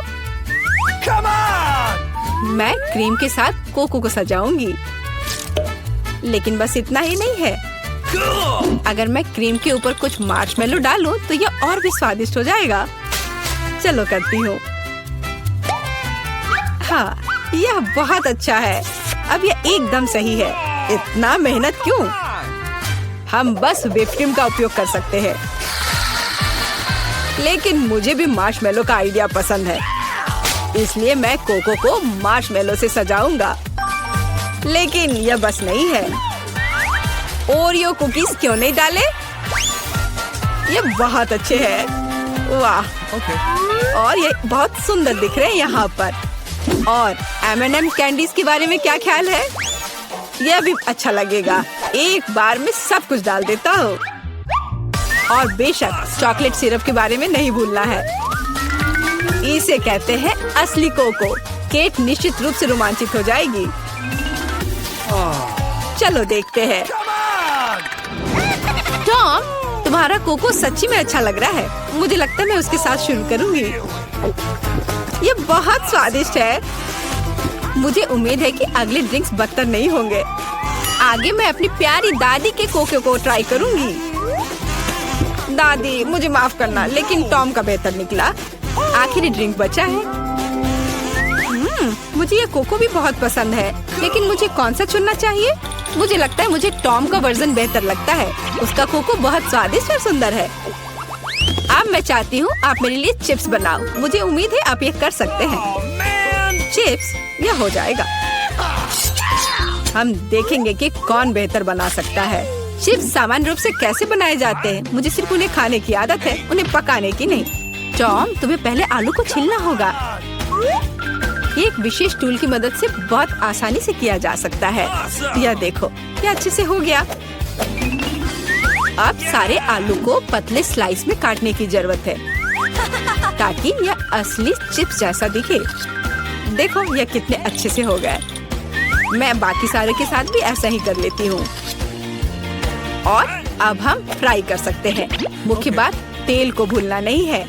मैं क्रीम के साथ कोको को सजाऊंगी, लेकिन बस इतना ही नहीं है। अगर मैं क्रीम के ऊपर कुछ मार्शमेलो डालूं तो यह और भी स्वादिष्ट हो जाएगा। चलो करती हूँ। हाँ, यह बहुत अच्छा है। अब यह एकदम सही है। इतना मेहनत क्यों? हम बस व्हिप क्रीम का उपयोग कर सकते हैं। लेकिन मुझे भी मार्शमेलो का आइडिया पसंद है, इसलिए मैं कोको को मार्शमेलो से सजाऊंगा। लेकिन यह बस नहीं है। ओरियो कुकीज क्यों नहीं डाले? ये बहुत अच्छे हैं। वाह, और ये बहुत सुंदर दिख रहे हैं यहाँ पर। और M&M कैंडीज के बारे में क्या ख्याल है? यह भी अच्छा लगेगा। एक बार में सब कुछ डाल देता हूँ। और बेशक चॉकलेट सिरप के बारे में नहीं भूलना है। इसे कहते हैं असली कोको। केट निश्चित रूप से रोमांचित हो जाएगी। चलो देखते हैं। टॉम, तुम्हारा कोको सच्ची में अच्छा लग रहा है। मुझे लगता है मैं उसके साथ शुरू करूंगी। ये बहुत स्वादिष्ट है। मुझे उम्मीद है कि अगले ड्रिंक्स बदतर नहीं होंगे। आगे मैं अपनी प्यारी दादी के कोको को ट्राई करूंगी। दादी, मुझे माफ करना, लेकिन टॉम का बेहतर निकला। आखिरी ड्रिंक बचा है। मुझे ये कोको भी बहुत पसंद है, लेकिन मुझे कौन सा चुनना चाहिए? मुझे लगता है मुझे टॉम का वर्जन बेहतर लगता है। उसका कोको बहुत स्वादिष्ट और सुंदर है। अब मैं चाहती हूँ आप मेरे लिए चिप्स बनाओ। मुझे उम्मीद है आप ये कर सकते हैं। चिप्स, यह हो जाएगा। हम देखेंगे कि कौन बेहतर बना सकता है। चिप्स सामान्य रूप से कैसे बनाए जाते हैं? मुझे सिर्फ उन्हें खाने की आदत है, उन्हें पकाने की नहीं। टॉम, तुम्हें पहले आलू को छीलना होगा। एक विशेष टूल की मदद से बहुत आसानी से किया जा सकता है। यह देखो, यह अच्छे से हो गया। अब सारे आलू को पतले स्लाइस में काटने की जरूरत है, ताकि यह असली चिप्स जैसा दिखे। देखो यह कितने अच्छे से हो गए। मैं बाकी सारे के साथ भी ऐसा ही कर लेती हूँ। और अब हम फ्राई कर सकते हैं। मुख्य बात, तेल को भूलना नहीं है।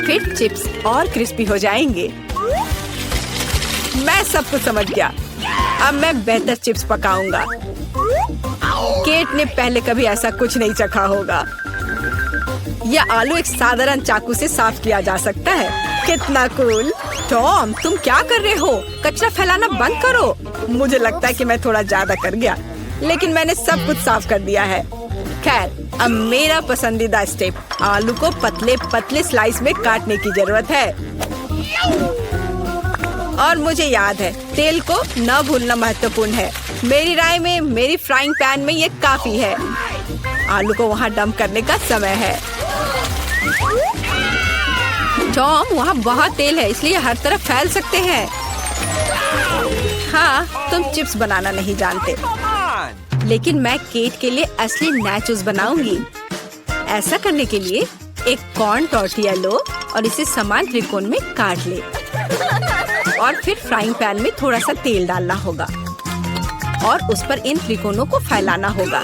फिर चिप्स और क्रिस्पी हो जाएंगे। मैं सब कुछ समझ गया। अब मैं बेहतर चिप्स पकाऊंगा। केट ने पहले कभी ऐसा कुछ नहीं चखा होगा। यह आलू एक साधारण चाकू से साफ किया जा सकता है। कितना कूल। टॉम, तुम क्या कर रहे हो? कचरा फैलाना बंद करो। मुझे लगता है कि मैं थोड़ा ज्यादा कर गया, लेकिन मैंने सब कुछ साफ कर दिया है। खैर, अब मेरा पसंदीदा स्टेप, आलू को पतले पतले स्लाइस में काटने की जरूरत है। और मुझे याद है, तेल को न भूलना महत्वपूर्ण है। मेरी राय में मेरी फ्राइंग पैन में ये काफी है। आलू को वहाँ डंप करने का समय है। टॉम, वहाँ बहुत तेल है, इसलिए हर तरफ फैल सकते हैं। हाँ, तुम चिप्स बनाना नहीं जानते, लेकिन मैं केट के लिए असली नाचोस बनाऊंगी। ऐसा करने के लिए एक कॉर्न टॉर्टिया लो और इसे समान त्रिकोण में काट ले। और फिर फ्राइंग पैन में थोड़ा सा तेल डालना होगा और उस पर इन त्रिकोणों को फैलाना होगा।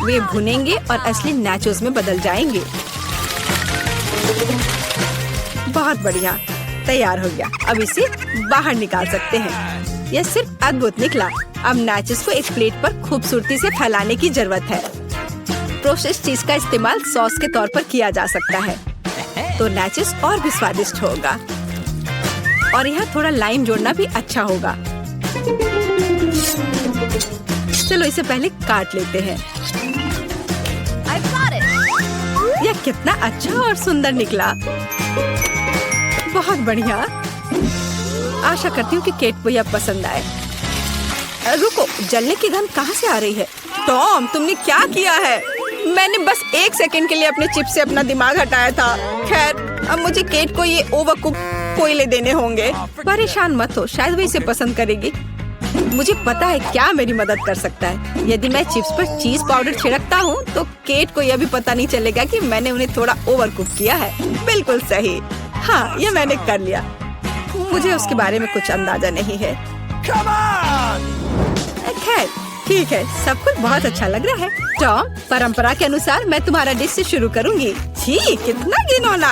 वे भुनेंगे और असली नाचोस में बदल जाएंगे। बहुत बढ़िया, तैयार हो गया। अब इसे बाहर निकाल सकते हैं। यह सिर्फ अद्भुत निकला। अब नाचोस को एक प्लेट पर खूबसूरती से फैलाने की जरूरत है। प्रोसेस्ड चीज का इस्तेमाल सॉस के तौर पर किया जा सकता है, तो नाचोस और भी स्वादिष्ट होगा। और यहाँ थोड़ा लाइम जोड़ना भी अच्छा होगा। चलो इसे पहले काट लेते हैं। यह कितना अच्छा और सुंदर निकला। बहुत बढ़िया। आशा करती हूँ कि केट को यह पसंद आए। रुको, जलने की गंध कहाँ से आ रही है? टॉम, तुमने क्या किया है? मैंने बस 1 सेकंड के लिए अपने चिप से अपना दिमाग हटाया था। खैर, अब मुझे केट को ये ओवरकुक कोयले देने होंगे। परेशान मत हो, शायद वो इसे पसंद करेगी। मुझे पता है क्या मेरी मदद कर सकता है। यदि मैं चिप्स पर चीज पाउडर छिड़कता हूँ तो केट को यह भी पता नहीं चलेगा कि मैंने उन्हें थोड़ा ओवर कुक किया है। बिल्कुल सही। हाँ, ये मैंने कर लिया। मुझे उसके बारे में कुछ अंदाजा नहीं है। खैर ठीक है, सब कुछ बहुत अच्छा लग रहा है। टॉम, परंपरा के अनुसार मैं तुम्हारा डिश से शुरू करूंगी। छी, कितना घिनौना।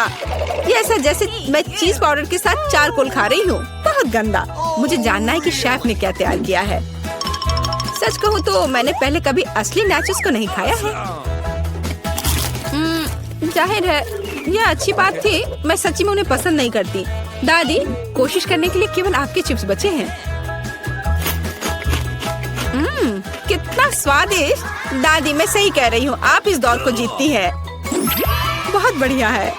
ये ऐसा जैसे मैं चीज पाउडर के साथ चारकोल खा रही हूँ। बहुत गंदा। मुझे जानना है कि शेफ ने क्या तैयार किया है। सच कहूँ तो मैंने पहले कभी असली नाचोस को नहीं खाया है। जाहिर है यह अच्छी बात थी। मैं सच्ची में उन्हें पसंद नहीं करती। दादी, कोशिश करने के लिए केवल आपके चिप्स बचे हैं। कितना स्वादिष्ट। दादी, मैं सही कह रही हूँ, आप इस दौर को जीतती है। बहुत बढ़िया है।